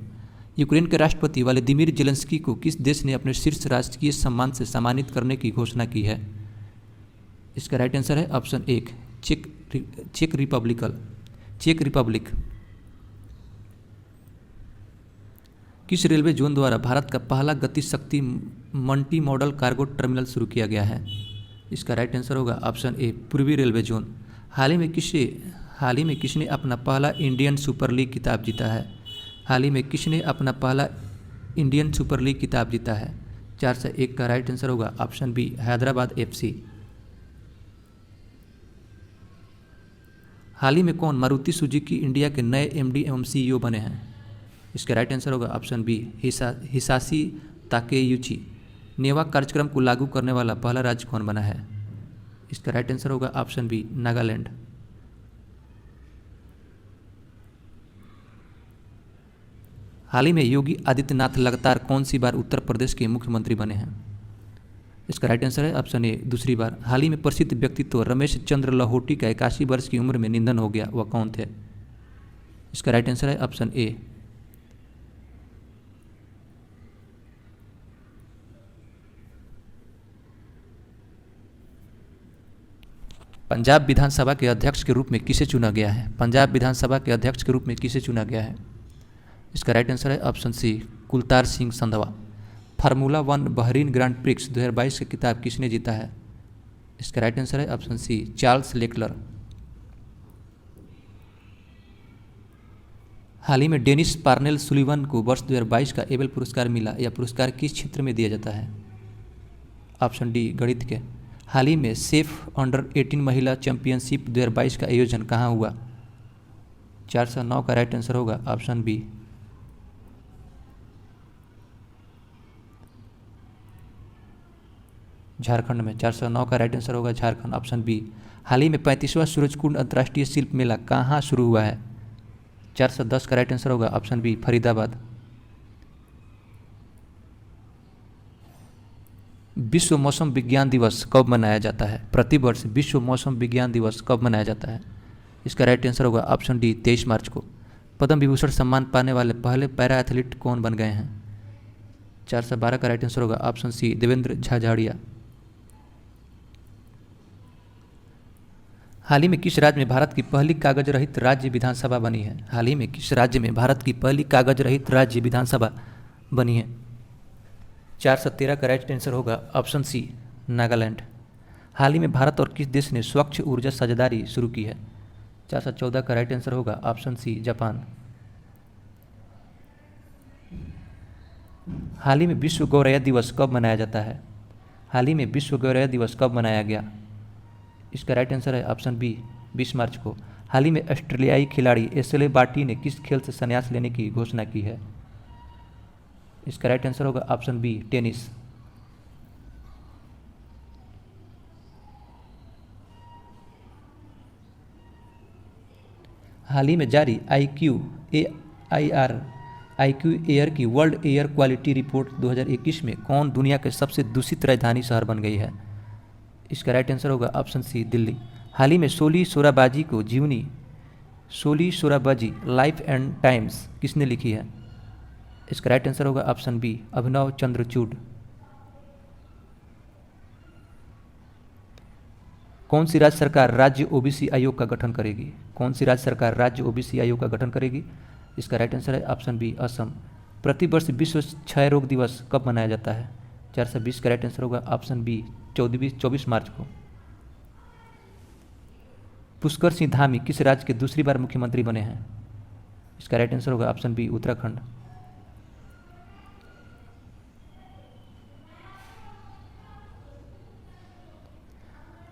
यूक्रेन के राष्ट्रपति व्लादिमीर जेलेंस्की को किस देश ने अपने शीर्ष राजकीय सम्मान से सम्मानित करने की घोषणा की है? इसका राइट आंसर है ऑप्शन एक, चेक रिपब्लिक। किस रेलवे जोन द्वारा भारत का पहला गति शक्ति मल्टी मॉडल कार्गो टर्मिनल शुरू किया गया है? इसका राइट आंसर होगा ऑप्शन ए, पूर्वी रेलवे जोन। हाल ही में किसने अपना पहला इंडियन सुपर लीग खिताब जीता है? हाल ही में किसने अपना पहला इंडियन सुपर लीग खिताब जीता है? 401 का राइट आंसर होगा ऑप्शन बी, हैदराबाद FC। हाल ही में कौन मारुति सुजुकी इंडिया के नए MD एवं CEO बने हैं? इसका राइट आंसर होगा ऑप्शन बी, हिसाशी ताकेयुची। नेवा कार्यक्रम को लागू करने वाला पहला राज्य कौन बना है? इसका राइट आंसर होगा ऑप्शन बी, नागालैंड। हाल ही में योगी आदित्यनाथ लगातार कौन सी बार उत्तर प्रदेश के मुख्यमंत्री बने हैं? इसका राइट आंसर है ऑप्शन ए, दूसरी बार। हाल ही में प्रसिद्ध व्यक्तित्व रमेश चंद्र लाहौटी का 81 वर्ष की उम्र में निधन हो गया, वह कौन थे? इसका राइट आंसर है ऑप्शन ए। पंजाब विधानसभा के अध्यक्ष के रूप में किसे चुना गया है? पंजाब विधानसभा के अध्यक्ष के रूप में किसे चुना गया है? इसका राइट आंसर है option C, Kultar Singh Sandhwan. Formula 1 Bahrain grand prix 2022 का खिताब किसने जीता है? इसका राइट आंसर है ऑप्शन सी, चार्ल्स लेक्लर। हाल ही में डेनिस पार्नेल सुलिवन को वर्ष 2022 का एबेल पुरस्कार मिला। यह पुरस्कार किस क्षेत्र में दिया जाता है? ऑप्शन डी, गणित के। हाल ही में सेफ अंडर 18 महिला चैंपियनशिप 2022 का आयोजन कहाँ हुआ? 409 का राइट आंसर होगा ऑप्शन बी, झारखंड में। 409 का राइट आंसर होगा झारखंड, ऑप्शन बी। हाल ही में 35वां सूरजकुंड अंतर्राष्ट्रीय शिल्प मेला कहाँ शुरू हुआ है? 410 का राइट आंसर होगा ऑप्शन बी, फरीदाबाद। विश्व मौसम विज्ञान दिवस कब मनाया जाता है? प्रतिवर्ष विश्व मौसम विज्ञान दिवस कब मनाया जाता है? इसका राइट आंसर होगा ऑप्शन डी, 23 मार्च को। पद्म विभूषण सम्मान पाने वाले पहले पैरा एथलीट कौन बन गए हैं? 412 का राइट आंसर होगा ऑप्शन सी, देवेंद्र झाझाड़िया। हाल ही में किस राज्य में भारत की पहली कागज रहित राज्य विधानसभा बनी है? हाल ही में किस राज्य में भारत की पहली कागज रहित राज्य विधानसभा बनी है? 413 का राइट आंसर होगा ऑप्शन सी, नागालैंड। हाल ही में भारत और किस देश ने स्वच्छ ऊर्जा साझेदारी शुरू की है? 414 का राइट आंसर होगा ऑप्शन सी, जापान। हाल ही में विश्व गौरैया दिवस कब मनाया जाता है? हाल ही में विश्व गौरैया दिवस कब मनाया गया? इसका राइट आंसर है ऑप्शन बी 20 मार्च को। हाल ही में ऑस्ट्रेलियाई खिलाड़ी एशले बार्टी ने किस खेल से संन्यास लेने की घोषणा की है? इसका राइट आंसर होगा ऑप्शन बी टेनिस। हाल ही में जारी आईक्यू एयर की वर्ल्ड एयर क्वालिटी रिपोर्ट 2021 में कौन दुनिया के सबसे दूषित राजधानी शहर बन गई है? इसका राइट आंसर होगा ऑप्शन सी दिल्ली। हाल ही में शोली शोराबाजी को जीवनी शोली शोराबाजी लाइफ एंड टाइम्स किसने लिखी है? इसका राइट आंसर होगा ऑप्शन बी अभिनव चंद्रचूड। कौन सी राज्य सरकार राज्य ओबीसी आयोग का गठन करेगी? कौन सी राज्य सरकार राज्य ओबीसी आयोग का गठन करेगी? इसका राइट आंसर है ऑप्शन बी असम। प्रतिवर्ष विश्व क्षय रोग दिवस कब मनाया जाता है? 420 का राइट आंसर होगा ऑप्शन बी 24 मार्च को। पुष्कर सिंह धामी किस राज्य के दूसरी बार मुख्यमंत्री बने हैं? इसका राइट आंसर होगा ऑप्शन बी उत्तराखंड।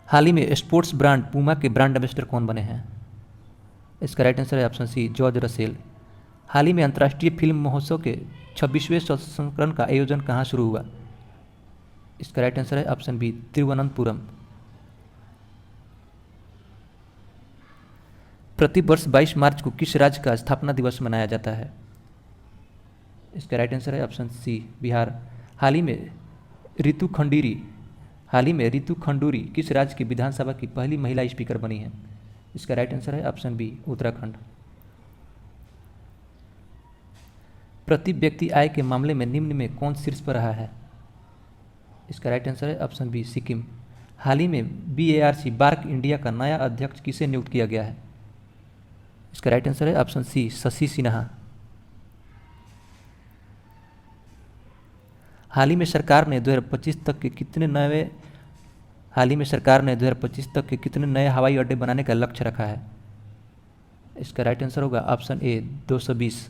हाल ही में स्पोर्ट्स ब्रांड पूमा के ब्रांड एम्बेसडर कौन बने हैं? इसका राइट आंसर है ऑप्शन सी जॉर्ज रसेल। हाल ही में अंतर्राष्ट्रीय फिल्म महोत्सव के 26वें संस्करण का आयोजन कहाँ शुरू हुआ? इसका राइट आंसर है ऑप्शन बी तिरुवनंतपुरम। प्रतिवर्ष 22 मार्च को किस राज्य का स्थापना दिवस मनाया जाता है? इसका राइट आंसर है ऑप्शन सी बिहार। हाल ही में रितु खंडूरी किस राज्य की विधानसभा की पहली महिला स्पीकर बनी है? इसका राइट आंसर है ऑप्शन बी उत्तराखंड। प्रति व्यक्ति आय के मामले में निम्न में कौन शीर्ष पर रहा है? इसका राइट आंसर है ऑप्शन बी सिक्किम। हाल ही में BARC बार्क इंडिया का नया अध्यक्ष किसे नियुक्त किया गया है? इसका राइट आंसर है ऑप्शन सी शशि सिन्हा। हाल ही में सरकार ने 2025 तक के कितने नए हवाई अड्डे बनाने का लक्ष्य रखा है? इसका राइट आंसर होगा ऑप्शन ए 220।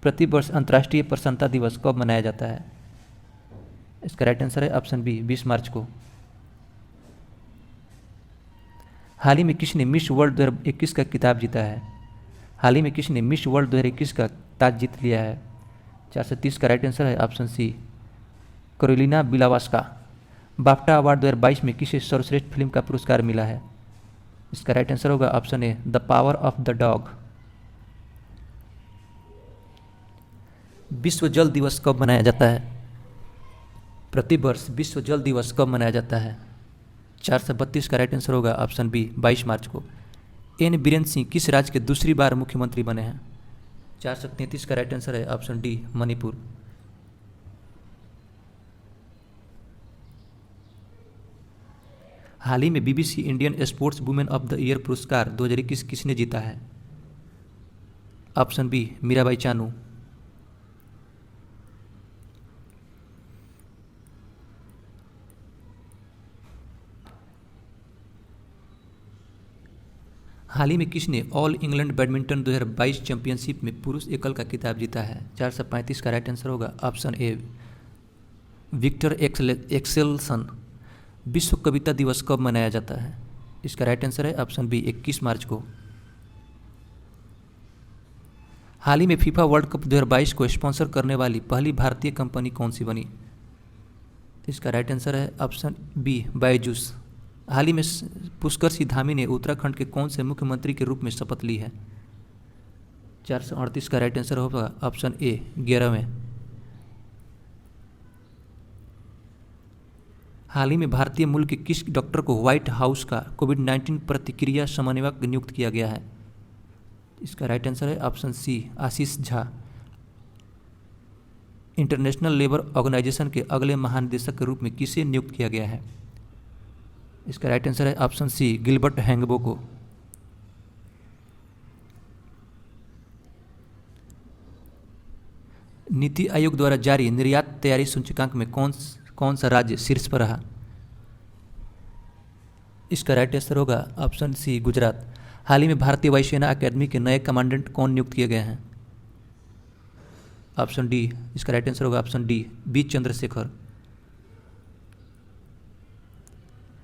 प्रतिवर्ष अंतर्राष्ट्रीय प्रसन्नता दिवस कब मनाया जाता है? इसका राइट आंसर है ऑप्शन बी 20 मार्च को। हाल ही में किसने मिस वर्ल्ड 2021 का खिताब जीता है? हाल ही में किसने मिस वर्ल्ड 2021 का ताज जीत लिया है? 430 का राइट आंसर है option C Karolina Bielawska. BAFTA award 2022 में किसे सर्वश्रेष्ठ फिल्म का पुरस्कार मिला है? इसका राइट आंसर होगा option A the power of the dog. विश्व जल दिवस कब मनाया जाता है? प्रतिवर्ष विश्व जल दिवस कब मनाया जाता है? 432 का राइट आंसर होगा ऑप्शन बी 22 मार्च को। एन बीरेन्द्र सिंह किस राज्य के दूसरी बार मुख्यमंत्री बने हैं? 433 का राइट आंसर है ऑप्शन डी मणिपुर। हाल ही में BBC Indian sports women of the year पुरस्कार 2021 किसने जीता है? Option B Mirabai Chanu. हाल ही में किसने ऑल इंग्लैंड बैडमिंटन 2022 चैंपियनशिप में पुरुष एकल का खिताब जीता है? 435 का राइट आंसर होगा ऑप्शन ए विक्टर एक्सेल्सन। विश्व कविता दिवस कब मनाया जाता है? इसका राइट आंसर है ऑप्शन बी 21 मार्च को। हाल ही में फीफा वर्ल्ड कप 2022 को स्पॉन्सर करने वाली पहली भारतीय कंपनी कौन सी बनी? इसका राइट आंसर है ऑप्शन बी बायजूस। हाल ही में पुष्कर सिंह धामी ने उत्तराखंड के कौन से मुख्यमंत्री के रूप में शपथ ली है? 438 का राइट आंसर होगा ऑप्शन ए 11वें। हाल ही में भारतीय मूल के किस डॉक्टर को व्हाइट हाउस का कोविड-19 प्रतिक्रिया समन्वयक नियुक्त किया गया है? इसका राइट आंसर है ऑप्शन सी आशीष झा। इंटरनेशनल लेबर ऑर्गेनाइजेशन के अगले महानिदेशक के रूप में किसे नियुक्त किया गया है? इसका राइट आंसर है ऑप्शन सी गिलबर्ट हैंगबो को। नीति आयोग द्वारा जारी निर्यात तैयारी सूचकांक में कौन सा राज्य शीर्ष पर रहा? इसका राइट आंसर होगा ऑप्शन सी गुजरात। हाल ही में भारतीय वायुसेना अकादमी के नए कमांडेंट कौन नियुक्त किए गए हैं? ऑप्शन डी, इसका राइट आंसर होगा ऑप्शन डी, बी चंद्रशेखर।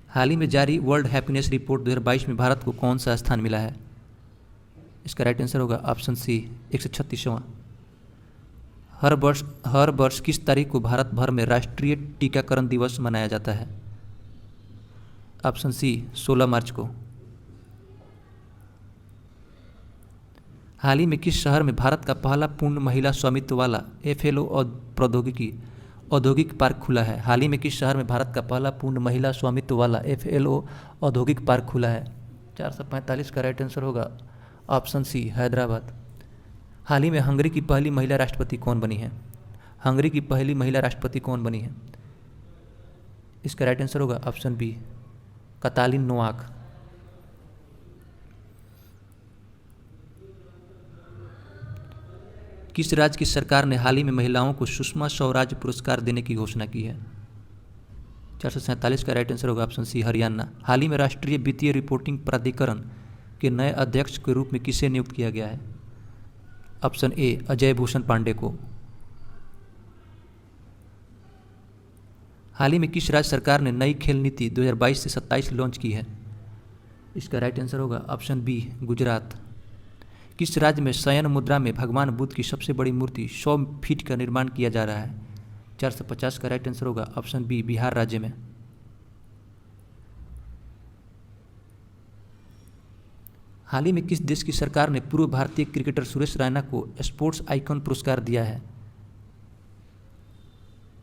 हाल ही में जारी वर्ल्ड हैप्पीनेस रिपोर्ट 2022 में भारत को कौन सा स्थान मिला है? इसका राइट आंसर होगा ऑप्शन सी, 136वां। हर वर्ष किस तारीख को भारत भर में राष्ट्रीय टीकाकरण दिवस मनाया जाता है? ऑप्शन सी, 16 मार्च को। हाल ही में किस शहर में भारत का पहला पूर्ण महिला स्वामित्व वाला FLO औद्योगिक पार्क खुला है? हाल ही में किस शहर में भारत का पहला पूर्ण महिला स्वामित्व वाला FLO औद्योगिक पार्क खुला है? 445 का राइट आंसर होगा ऑप्शन सी, हैदराबाद। हाल ही में हंगरी की पहली महिला राष्ट्रपति कौन बनी है? हंगरी की पहली महिला राष्ट्रपति कौन बनी है? इसका राइट आंसर होगा ऑप्शन बी, कतालिन नोआक। किस राज्य की सरकार ने हाल ही में महिलाओं को सुषमा स्वराज पुरस्कार देने की घोषणा की है? 447 का राइट आंसर होगा ऑप्शन सी, हरियाणा। हाल ही में राष्ट्रीय वित्तीय रिपोर्टिंग प्राधिकरण के नए अध्यक्ष के रूप में किसे नियुक्त किया गया है? ऑप्शन ए, अजय भूषण पांडे को। हाल ही में किस राज्य सरकार ने नई खेल नीति 2022 से 27 लॉन्च की है? इसका राइट आंसर होगा ऑप्शन बी, गुजरात। किस राज्य में शयन मुद्रा में भगवान बुद्ध की सबसे बड़ी मूर्ति 100 फीट का निर्माण किया जा रहा है? 450 का राइट आंसर होगा ऑप्शन बी, बिहार राज्य में। हाल ही में किस देश की सरकार ने पूर्व भारतीय क्रिकेटर सुरेश रैना को स्पोर्ट्स आइकॉन पुरस्कार दिया है?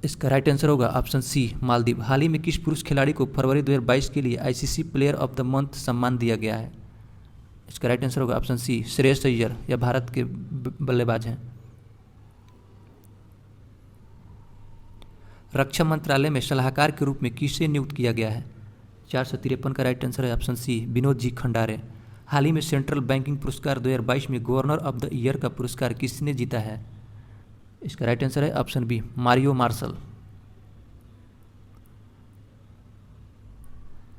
इसका राइट आंसर होगा ऑप्शन सी, मालदीव। हाल ही में किस पुरुष खिलाड़ी को फरवरी 2022 के लिए ICC player of the month सम्मान दिया गया है? इसका राइट आंसर होगा ऑप्शन सी, श्रेयस अय्यर, यह भारत के बल्लेबाज हैं। रक्षा मंत्रालय में सलाहकार के रूप में किसे नियुक्त किया गया है? 453 का राइट आंसर है ऑप्शन सी, विनोद जी खंडारे। हाल ही में सेंट्रल बैंकिंग पुरस्कार 2022 में गवर्नर ऑफ द ईयर का पुरस्कार किसने जीता है? इसका राइट आंसर है ऑप्शन बी, मारियो मार्शल।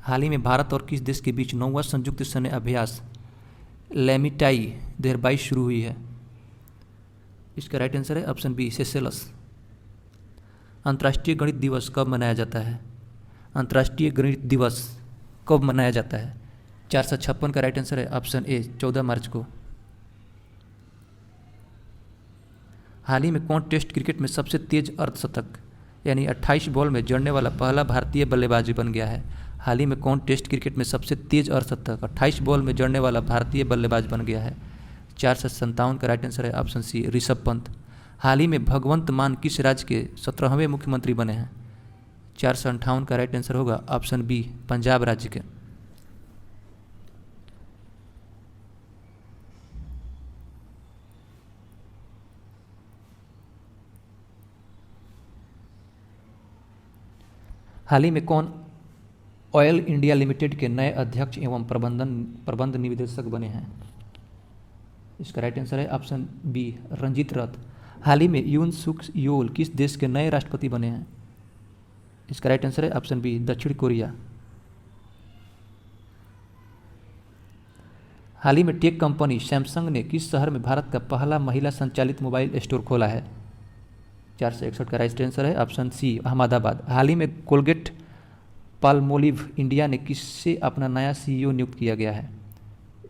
हाल ही में भारत और किस देश के बीच 9वां संयुक्त सैन्य अभ्यास लैमिटाई 2022 शुरू हुई है? इसका राइट आंसर है ऑप्शन बी, सेशेल्स। अंतर्राष्ट्रीय गणित दिवस कब मनाया जाता है? अंतर्राष्ट्रीय गणित दिवस कब मनाया जाता है? 456 का राइट आंसर है ऑप्शन ए, 14 मार्च को। हाल ही में कौन टेस्ट क्रिकेट में सबसे तेज अर्धशतक यानी 28 बॉल में जड़ने वाला पहला भारतीय बल्लेबाज बन गया है? हाल ही में कौन टेस्ट क्रिकेट में सबसे तेज अर्धशतक 28 बॉल में जड़ने वाला भारतीय बल्लेबाज बन गया है? 457 का राइट आंसर है ऑप्शन सी, ऋषभ पंत। हाल ही में भगवंत मान किस राज्य के 17वें मुख्यमंत्री बने हैं? 458 का राइट आंसर होगा ऑप्शन बी, पंजाब राज्य के। हाल ही में कौन ऑयल इंडिया लिमिटेड के नए अध्यक्ष एवं प्रबंध निदेशक बने हैं? इसका राइट आंसर है ऑप्शन बी, रंजीत रथ। हाल ही में यून सुक योल किस देश के नए राष्ट्रपति बने हैं? इसका राइट आंसर है ऑप्शन बी, दक्षिण कोरिया। हाल ही में टेक कंपनी सैमसंग ने किस शहर में भारत का पहला महिला संचालित मोबाइल स्टोर खोला है? 461 का राइट आंसर है ऑप्शन सी, अहमदाबाद। हाल ही में कोलगेट पाल्मोलिव इंडिया ने किससे अपना नया CEO नियुक्त किया गया है?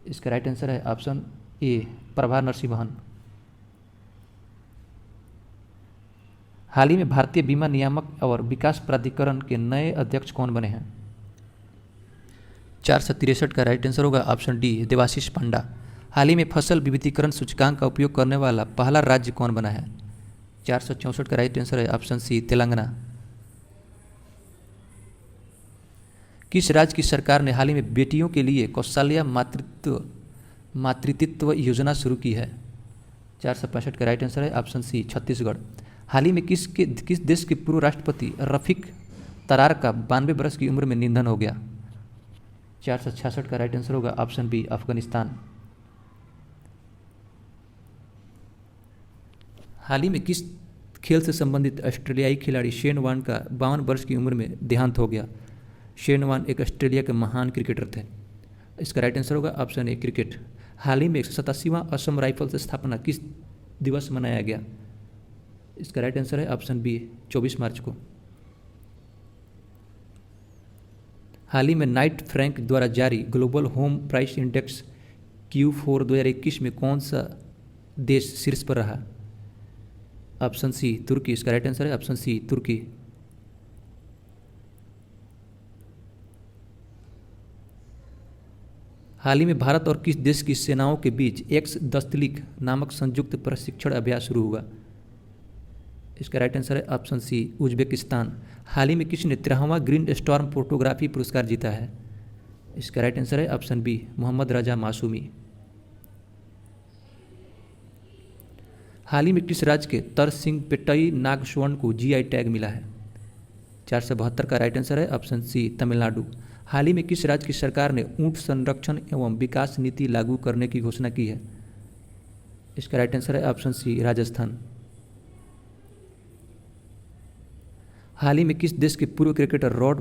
इसका राइट आंसर है ऑप्शन ए, प्रभा नरसिम्हन। हाल ही में भारतीय बीमा नियामक और विकास प्राधिकरण के नए अध्यक्ष कौन बने हैं? 463 का राइट आंसर होगा ऑप्शन डी, देवाशीष पांडा। हाल ही में फसल विविधीकरण सूचकांक का उपयोग करने वाला पहला राज्य कौन बना है? 464 का राइट आंसर है ऑप्शन सी, तेलंगाना। किस राज्य की सरकार ने हाल ही में बेटियों के लिए कौशल्या मातृत्व योजना शुरू की है? 465 का राइट आंसर है ऑप्शन सी, छत्तीसगढ़। हाल ही में किस देश के पूर्व राष्ट्रपति रफीक तरार का 92 वर्ष की उम्र में निधन हो गया? 466 का राइट आंसर होगा ऑप्शन बी, अफगानिस्तान। हाल ही में किस खेल से संबंधित ऑस्ट्रेलियाई खिलाड़ी शेन वॉर्न का 52 वर्ष की उम्र में देहांत हो गया? शेन वॉर्न एक ऑस्ट्रेलिया के महान क्रिकेटर थे। इसका राइट आंसर होगा ऑप्शन ए, क्रिकेट। हाल ही में 187वां असम राइफल्स स्थापना किस दिवस मनाया गया? इसका राइट आंसर है ऑप्शन बी 24 मार्च को। हाल ही में नाइट फ्रैंक द्वारा जारी global home price index Q4 2021 में कौन सा देश शीर्ष पर रहा? ऑप्शन सी तुर्की, इसका राइट आंसर है ऑप्शन सी तुर्की। हाल ही में भारत और किस देश की सेनाओं के बीच एक्स दस्तलिक नामक संयुक्त प्रशिक्षण अभ्यास शुरू हुआ? इसका राइट आंसर है ऑप्शन सी उज्बेकिस्तान। हाल ही में किसने 13वां ग्रीन स्टॉर्म फोटोग्राफी पुरस्कार जीता है? इसका राइट आंसर है ऑप्शन बी मोहम्मद रजा मासूमी। हाल ही में किस राज्य के तरसिंगपेट्टई नागस्वर्ण को जीआई टैग मिला है? 472 का राइट आंसर है ऑप्शन सी तमिलनाडु। हाल ही में किस राज्य की सरकार ने ऊंट संरक्षण एवं विकास नीति लागू करने की घोषणा की है? इसका राइट आंसर है ऑप्शन सी राजस्थान। हाल ही में किस देश के पूर्व क्रिकेटर रॉड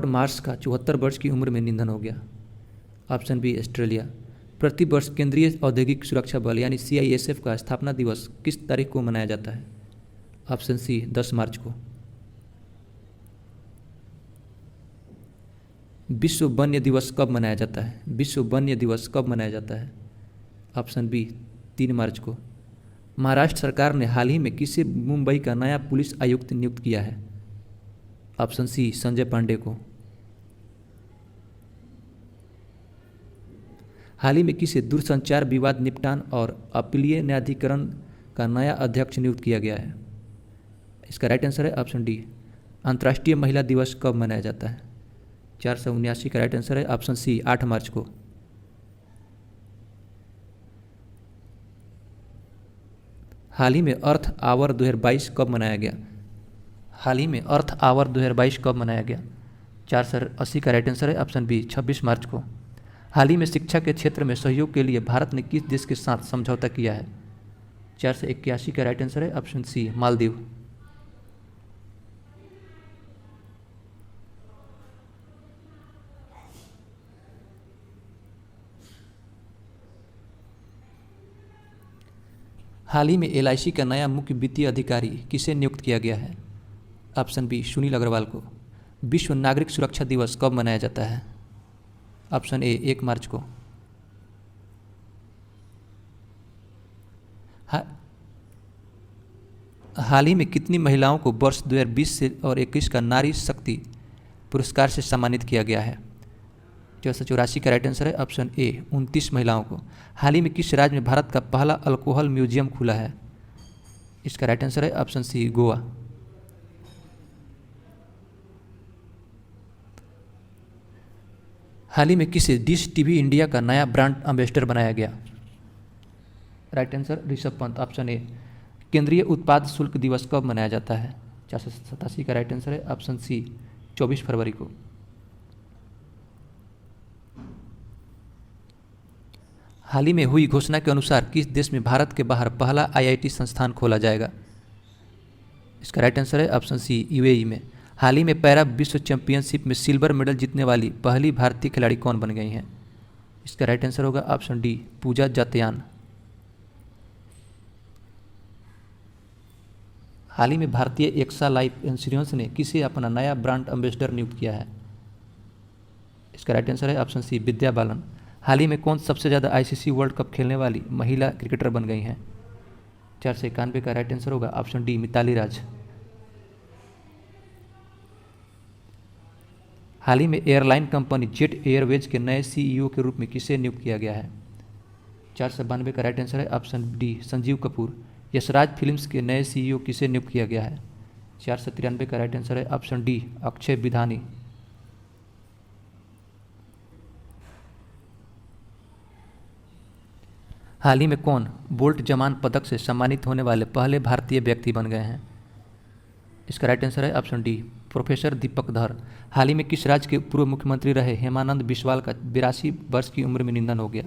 मार्श का 74 वर्ष की उम्र में निधन हो गया? Option B Australia. प्रतिवर्ष केंद्रीय औद्योगिक सुरक्षा बल यानी CISF का स्थापना दिवस किस तारीख को मनाया जाता है? ऑप्शन सी 10 मार्च को। विश्व वन्य दिवस कब मनाया जाता है? विश्व वन्य दिवस कब मनाया जाता है? ऑप्शन बी 3 मार्च को। महाराष्ट्र सरकार ने हाल ही में किसे मुंबई का नया पुलिस आयुक्त नियुक्त किया है? ऑप्शन सी संजय पांडे को। हाल ही में किसे दूरसंचार विवाद निपटान और अपीलीय न्यायाधिकरण का नया अध्यक्ष नियुक्त किया गया है? इसका राइट आंसर है ऑप्शन डी। अंतर्राष्ट्रीय महिला दिवस कब मनाया जाता है? 479 का राइट आंसर है ऑप्शन सी 8 मार्च को। हाल ही में अर्थ आवर 2022 कब मनाया गया? हाल ही में अर्थ आवर 2022 कब मनाया गया? 480 का राइट आंसर है ऑप्शन बी 26 मार्च को। हाल ही में शिक्षा के क्षेत्र में सहयोग के लिए भारत ने किस देश के साथ समझौता किया है? 481 का राइट आंसर है ऑप्शन सी मालदीव। हाल ही में LIC का नया मुख्य वित्तीय अधिकारी किसे नियुक्त किया गया है? ऑप्शन बी सुनील अग्रवाल को। विश्व नागरिक सुरक्षा दिवस कब मनाया जाता है? ऑप्शन ए 1 मार्च को। हाल ही में कितनी महिलाओं को वर्ष 2020 से और 21 का नारी शक्ति पुरस्कार से सम्मानित किया गया है? 484 का राइट आंसर है ऑप्शन ए 29 महिलाओं को। हाल ही में किस राज्य में भारत का पहला अल्कोहल म्यूजियम खुला है? इसका राइट आंसर है ऑप्शन सी गोवा। हाल ही में किसे डिश टीवी इंडिया का नया ब्रांड एम्बेसडर बनाया गया? Right answer Rishabh Pant option A. केंद्रीय उत्पाद शुल्क दिवस कब मनाया जाता है? 487 का राइट आंसर है ऑप्शन सी 24 फरवरी को। हाल ही में हुई घोषणा के अनुसार किस देश में भारत के बाहर पहला IIT संस्थान खोला जाएगा? इसका राइट आंसर है ऑप्शन सी UAE में। हाल ही में पैरा विश्व चैंपियनशिप में सिल्वर मेडल जीतने वाली पहली भारतीय खिलाड़ी कौन बन गई हैं? इसका राइट आंसर होगा ऑप्शन डी पूजा जातयान। हाल ही में भारतीय एक्सा लाइफ इंश्योरेंस ने किसे अपना नया ब्रांड एम्बेसडर नियुक्त किया है? इसका राइट आंसर है ऑप्शन सी विद्या बालन। हाल ही में कौन सबसे ज़्यादा ICC वर्ल्ड कप खेलने वाली महिला क्रिकेटर बन गई हैं? 491 का राइट आंसर होगा ऑप्शन डी मिताली राज। हाल ही में एयरलाइन कंपनी जेट एयरवेज के नए CEO के रूप में किसे नियुक्त किया गया है? 492 का राइट आंसर है option D Sanjeev Kapoor. Yashraj films के नए CEO किसे नियुक्त किया गया है? 493 का राइट आंसर है ऑप्शन डी अक्षय विधानी। हाल ही में कौन बोल्ट जमान पदक से सम्मानित होने वाले पहले भारतीय व्यक्ति बन गए हैं? इसका राइट आंसर है ऑप्शन डी प्रोफेसर दीपक धर। हाल ही में किस राज्य के पूर्व मुख्यमंत्री रहे हेमानंद बिस्वाल का 82 वर्ष की उम्र में निधन हो गया?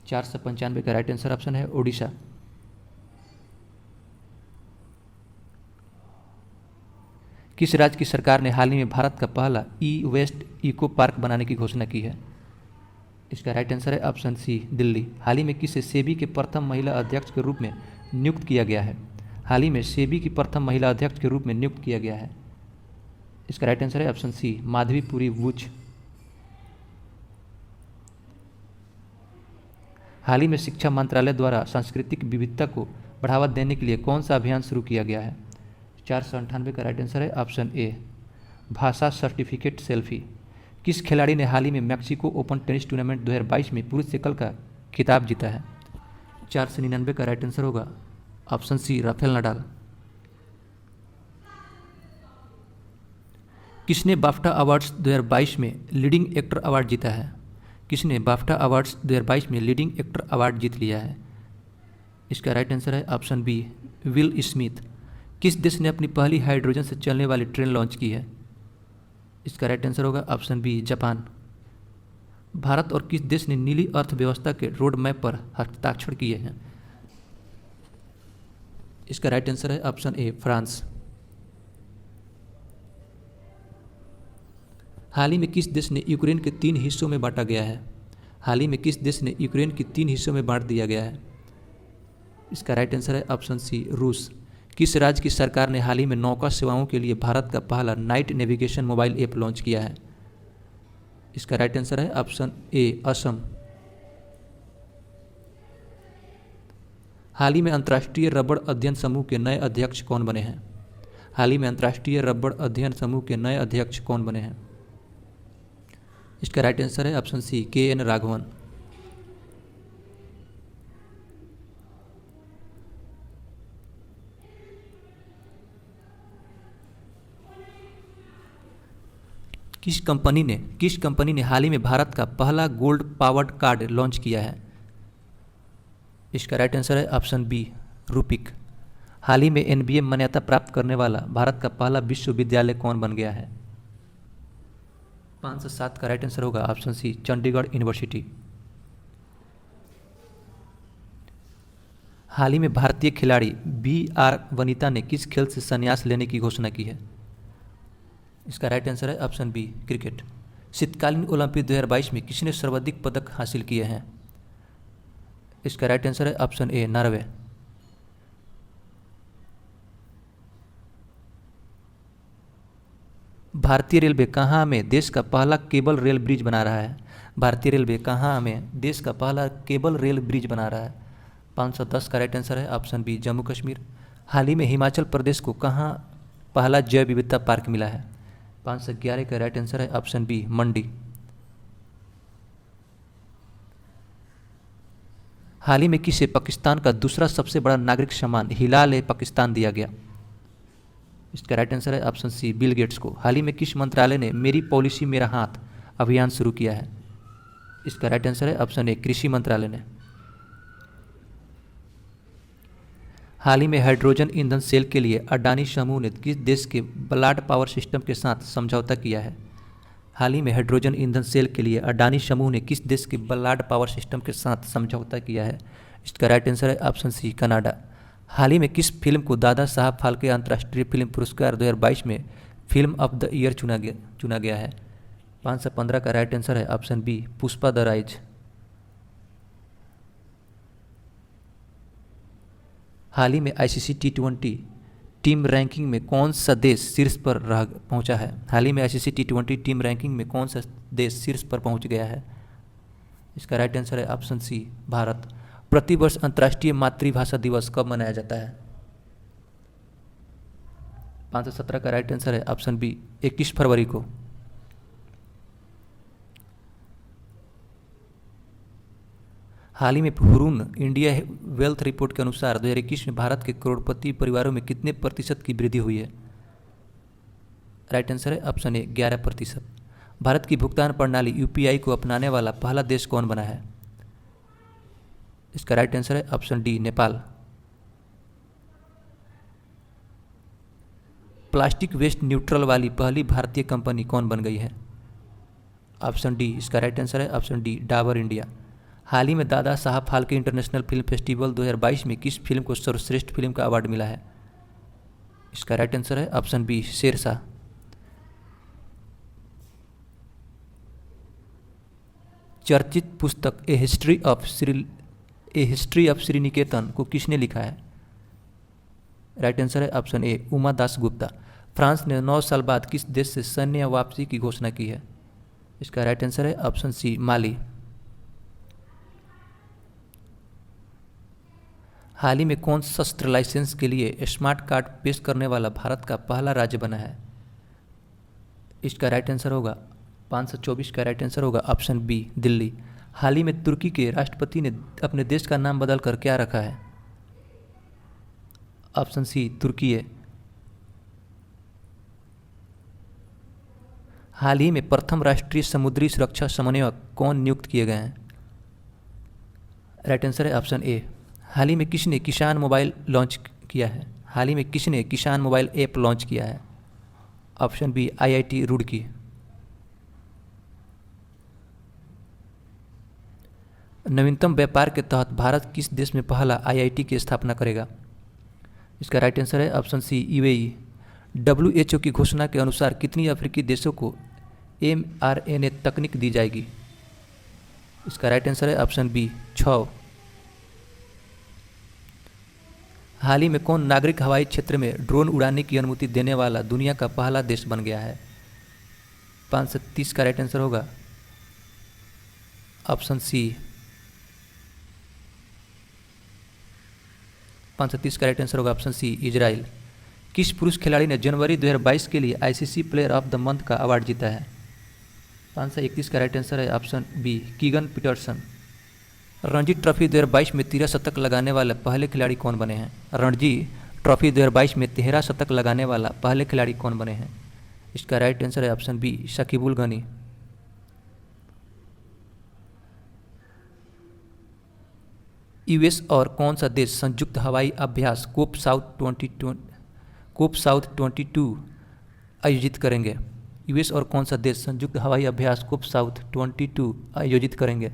495 का राइट आंसर ऑप्शन है ओडिशा। किस राज्य की सरकार ने हाल ही में भारत का पहला वेस्ट इको पार्क बनाने की घोषणा की है? इसका राइट आंसर है ऑप्शन सी दिल्ली। हाल ही में किसे सेबी के प्रथम महिला अध्यक्ष के रूप में नियुक्त किया गया है? हाल ही में सेबी की प्रथम महिला अध्यक्ष के रूप में नियुक्त किया गया है? इसका राइट आंसर है ऑप्शन सी, माधवी पुरी वुच। हाल ही में शिक्षा मंत्रालय द्वारा सांस्कृतिक विविधता को बढ़ावा देने के लिए कौन सा अभियान शुरू किया गया है? 498 का राइट आंसर है ऑप्शन ए, भाषा सर्टिफिकेट सेल्फी। किस खिलाड़ी ने हाल ही में मैक्सिको ओपन टेनिस टूर्नामेंट 2022 में पुरुष एकल का खिताब जीता है? 499 का राइट आंसर होगा ऑप्शन सी, राफेल नडाल। किसने बाफ्टा अवार्ड्स 2022 में लीडिंग एक्टर अवार्ड जीता है? किसने बाफ्टा अवार्ड्स 2022 में लीडिंग एक्टर अवार्ड जीत लिया है? इसका राइट आंसर है ऑप्शन बी, विल स्मिथ। किस देश ने अपनी पहली हाइड्रोजन से चलने वाली ट्रेन लॉन्च की है? इसका राइट आंसर होगा ऑप्शन बी, जापान। भारत और किस देश ने नीली अर्थव्यवस्था के रोड मैप पर हस्ताक्षर किए हैं? इसका राइट आंसर है ऑप्शन ए, फ्रांस। हाल ही में किस देश ने यूक्रेन के 3 हिस्सों में बांटा गया है? हाल ही में किस देश ने यूक्रेन के 3 हिस्सों में बांट दिया गया है? इसका राइट आंसर है ऑप्शन सी, रूस। किस राज्य की सरकार ने हाल ही में नौका सेवाओं के लिए भारत का पहला night navigation mobile app launch किया है? इसका राइट आंसर है ऑप्शन ए, असम। हाल ही में अंतर्राष्ट्रीय रबड़ अध्ययन समूह के नए अध्यक्ष कौन बने हैं? हाल ही में अंतर्राष्ट्रीय रबड़ अध्ययन समूह के नए अध्यक्ष कौन बने हैं? इसका राइट आंसर है ऑप्शन सी, के एन राघवन। किस कंपनी ने हाल ही में भारत का पहला गोल्ड पावर्ड कार्ड लॉन्च किया है? इसका राइट आंसर है ऑप्शन बी, रूपिक। हाल ही में एनबीए मान्यता प्राप्त करने वाला भारत का पहला विश्वविद्यालय कौन बन गया है? 507 का राइट आंसर होगा ऑप्शन सी, चंडीगढ़ यूनिवर्सिटी। हाल ही में भारतीय खिलाड़ी बी.आर. वनिता ने किस खेल से संन्यास लेने की घोषणा की है? इसका राइट आंसर है ऑप्शन बी, क्रिकेट। शीतकालीन ओलंपिक 2022 में किसने सर्वाधिक पदक हासिल किए हैं? इसका राइट आंसर है ऑप्शन ए, नॉर्वे। भारतीय रेलवे कहाँ में देश का पहला केबल रेल ब्रिज बना रहा है? भारतीय रेलवे कहाँ में देश का पहला केबल रेल ब्रिज बना रहा है? 510 का राइट आंसर है ऑप्शन बी, जम्मू कश्मीर। हाल ही में हिमाचल प्रदेश को कहाँ पहला जैव विविधता पार्क मिला है? 511 का राइट आंसर है ऑप्शन बी, मंडी। हाल ही में किसे पाकिस्तान का दूसरा सबसे बड़ा नागरिक सम्मान हिलाल ए पाकिस्तान दिया गया? इसका राइट आंसर है ऑप्शन सी, बिल गेट्स को। हाल ही में किस मंत्रालय ने मेरी पॉलिसी मेरा हाथ अभियान शुरू किया है? इसका राइट आंसर है ऑप्शन ए, कृषि मंत्रालय ने। हाल ही में हाइड्रोजन ईंधन सेल के लिए अडानी समूह ने किस देश के बलाड पावर सिस्टम के साथ समझौता किया है? हाल ही में हाइड्रोजन ईंधन सेल के लिए अडानी समूह ने किस देश के बलाड पावर सिस्टम के साथ समझौता किया है? इसका राइट आंसर है ऑप्शन सी, कनाडा। हाल ही में किस फिल्म को दादा साहब फाल्के अंतर्राष्ट्रीय फिल्म पुरस्कार 2022 में फिल्म ऑफ द ईयर चुना गया है? 515 का राइट आंसर है option B, Pushpa the rise. हाल ही में आईसीसी T20 टीम रैंकिंग में कौन सा देश शीर्ष पर पहुंचा है? हाल ही में आईसीसी T20 टीम रैंकिंग में कौन सा देश शीर्ष पर पहुंच गया है? इसका राइट आंसर है ऑप्शन सी, भारत। प्रतिवर्ष अंतर्राष्ट्रीय मातृभाषा दिवस कब मनाया जाता है? 517 का राइट आंसर है ऑप्शन बी, 21 फरवरी को। हाल ही में हुरून इंडिया वेल्थ रिपोर्ट के अनुसार 2021 में भारत के करोड़पति परिवारों में कितने प्रतिशत की वृद्धि हुई है? राइट आंसर है ऑप्शन ए, 11%। भारत की भुगतान प्रणाली यूपीआई को अपनाने वाला पहला देश कौन बना है? इसका राइट आंसर है option D, Nepal. Plastic waste neutral वाली पहली भारतीय कंपनी कौन बन गई है? ऑप्शन डी, इसका राइट आंसर है ऑप्शन डी, डाबर इंडिया। हाल ही में Dada Saheb Phalke international film festival 2022 में किस फिल्म को सर्वश्रेष्ठ फिल्म का अवार्ड मिला है? इसका राइट आंसर है ऑप्शन बी, शेरशाह। चर्चित पुस्तक ए हिस्ट्री ऑफ श्रीनिकेतन को किसने लिखा है? राइट आंसर है option A Uma Das Gupta. France ने 9 साल बाद किस देश से सैन्य वापसी की घोषणा की है? इसका राइट आंसर है ऑप्शन सी माली। हाल ही में कौन शस्त्र लाइसेंस के लिए स्मार्ट कार्ड पेश करने वाला भारत का पहला राज्य बना है? इसका राइट आंसर होगा 524 का राइट आंसर होगा ऑप्शन बी दिल्ली। हाल ही में तुर्की के राष्ट्रपति ने अपने देश का नाम बदलकर क्या रखा है? ऑप्शन सी तुर्की है। हाल ही में प्रथम राष्ट्रीय समुद्री सुरक्षा समन्वयक कौन नियुक्त किए गए हैं? राइट आंसर है ऑप्शन ए। हाल ही में किसने किसान मोबाइल लॉन्च किया है? हाल ही में किसने किसान मोबाइल ऐप लॉन्च किया है? Option B IIT Roorkee. नवीनतम व्यापार के तहत भारत किस देश में पहला आईआईटी की स्थापना करेगा? इसका राइट आंसर है ऑप्शन सी यूएई। डब्ल्यूएचओ की घोषणा के अनुसार कितनी अफ्रीकी देशों को एमआरएनए तकनीक दी जाएगी? इसका राइट आंसर है ऑप्शन बी 6। हाल ही में कौन नागरिक हवाई क्षेत्र में ड्रोन उड़ाने की अनुमति देने वाला दुनिया का पहला देश बन गया है? 530 का राइट आंसर होगा ऑप्शन सी। 530 का राइट आंसर होगा ऑप्शन सी इजराइल। किस पुरुष खिलाड़ी ने जनवरी 2022 के लिए ICC player of the month का अवार्ड जीता है? 531 का राइट आंसर है option B Keegan Petersen. Ranji trophy 2022 में 13 शतक लगाने वाले पहले खिलाड़ी कौन बने हैं? रणजी ट्रॉफी 2022 में 13 शतक लगाने वाला पहले खिलाड़ी कौन बने हैं? इसका राइट आंसर है option B Sakibul Gani. US और कौन सा देश संयुक्त हवाई अभ्यास कोप साउथ 22 आयोजित करेंगे? यूएस और कौन सा देश संयुक्त हवाई अभ्यास कोप साउथ 22 आयोजित करेंगे?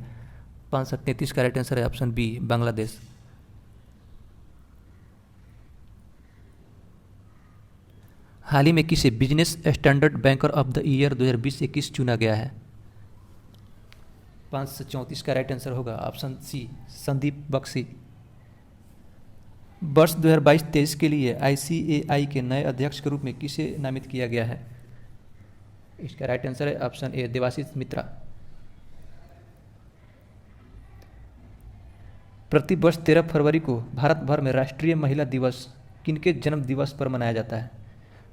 533 का राइट आंसर है ऑप्शन बी बांग्लादेश। हाल ही में किसे business standard banker of the year 2020-21 चुना गया है? 534 का राइट आंसर होगा ऑप्शन सी संदीप बख्शी। वर्ष 2022-23 के लिए आईसीएआई के नए अध्यक्ष के रूप में किसे नामित किया गया है? इसका राइट आंसर है ऑप्शन ए देवाशीष मित्रा। प्रति वर्ष 13 फरवरी को भारत भर में राष्ट्रीय महिला दिवस किनके जन्म दिवस पर मनाया जाता है?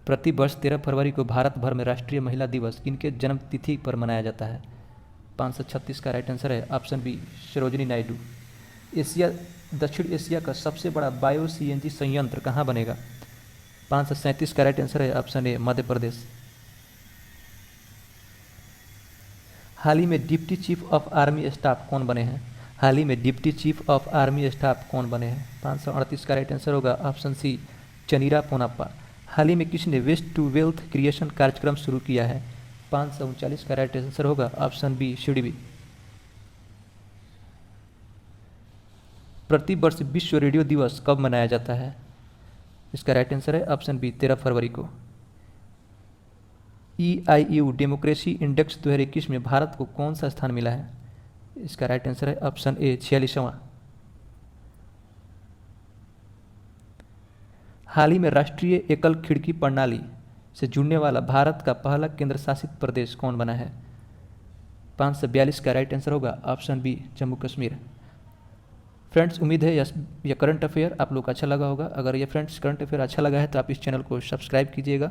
प्रति वर्ष 13 फरवरी को भारत भर में राष्ट्रीय महिला दिवस किनके जन्म तिथि पर मनाया जाता है? 536 का राइट आंसर है ऑप्शन बी सरोजिनी नायडू। दक्षिण एशिया का सबसे बड़ा बायो सीएनजी संयंत्र कहाँ बनेगा? 537 का राइट आंसर है ऑप्शन ए मध्य प्रदेश। हाल ही में deputy chief of army staff कौन बने हैं? हाल ही में deputy chief of army staff कौन बने हैं? 538 का राइट आंसर होगा ऑप्शन सी चनीरा पोनाप्पा। हाल ही में किसने वेस्ट टू वेल्थ क्रिएशन कार्यक्रम शुरू किया है? 539 का राइट आंसर होगा ऑप्शन बी शिडबी। प्रति वर्ष विश्व रेडियो दिवस कब मनाया जाता है? इसका राइट आंसर है ऑप्शन बी 13 फरवरी को। EIU डेमोक्रेसी इंडेक्स 2021 में भारत को कौन सा स्थान मिला है? इसका राइट आंसर है ऑप्शन ए 46वां। हाल ही में राष्ट्रीय एकल खिड़की प्रणाली से जुड़ने वाला भारत का पहला केंद्र शासित प्रदेश कौन बना है? 542 का राइट आंसर होगा option B Jammu Kashmir. Friends, उम्मीद है यह करंट अफेयर आप लोग को अच्छा लगा होगा। अगर ये फ्रेंड्स करंट अफेयर अच्छा लगा है तो आप इस चैनल को सब्सक्राइब कीजिएगा।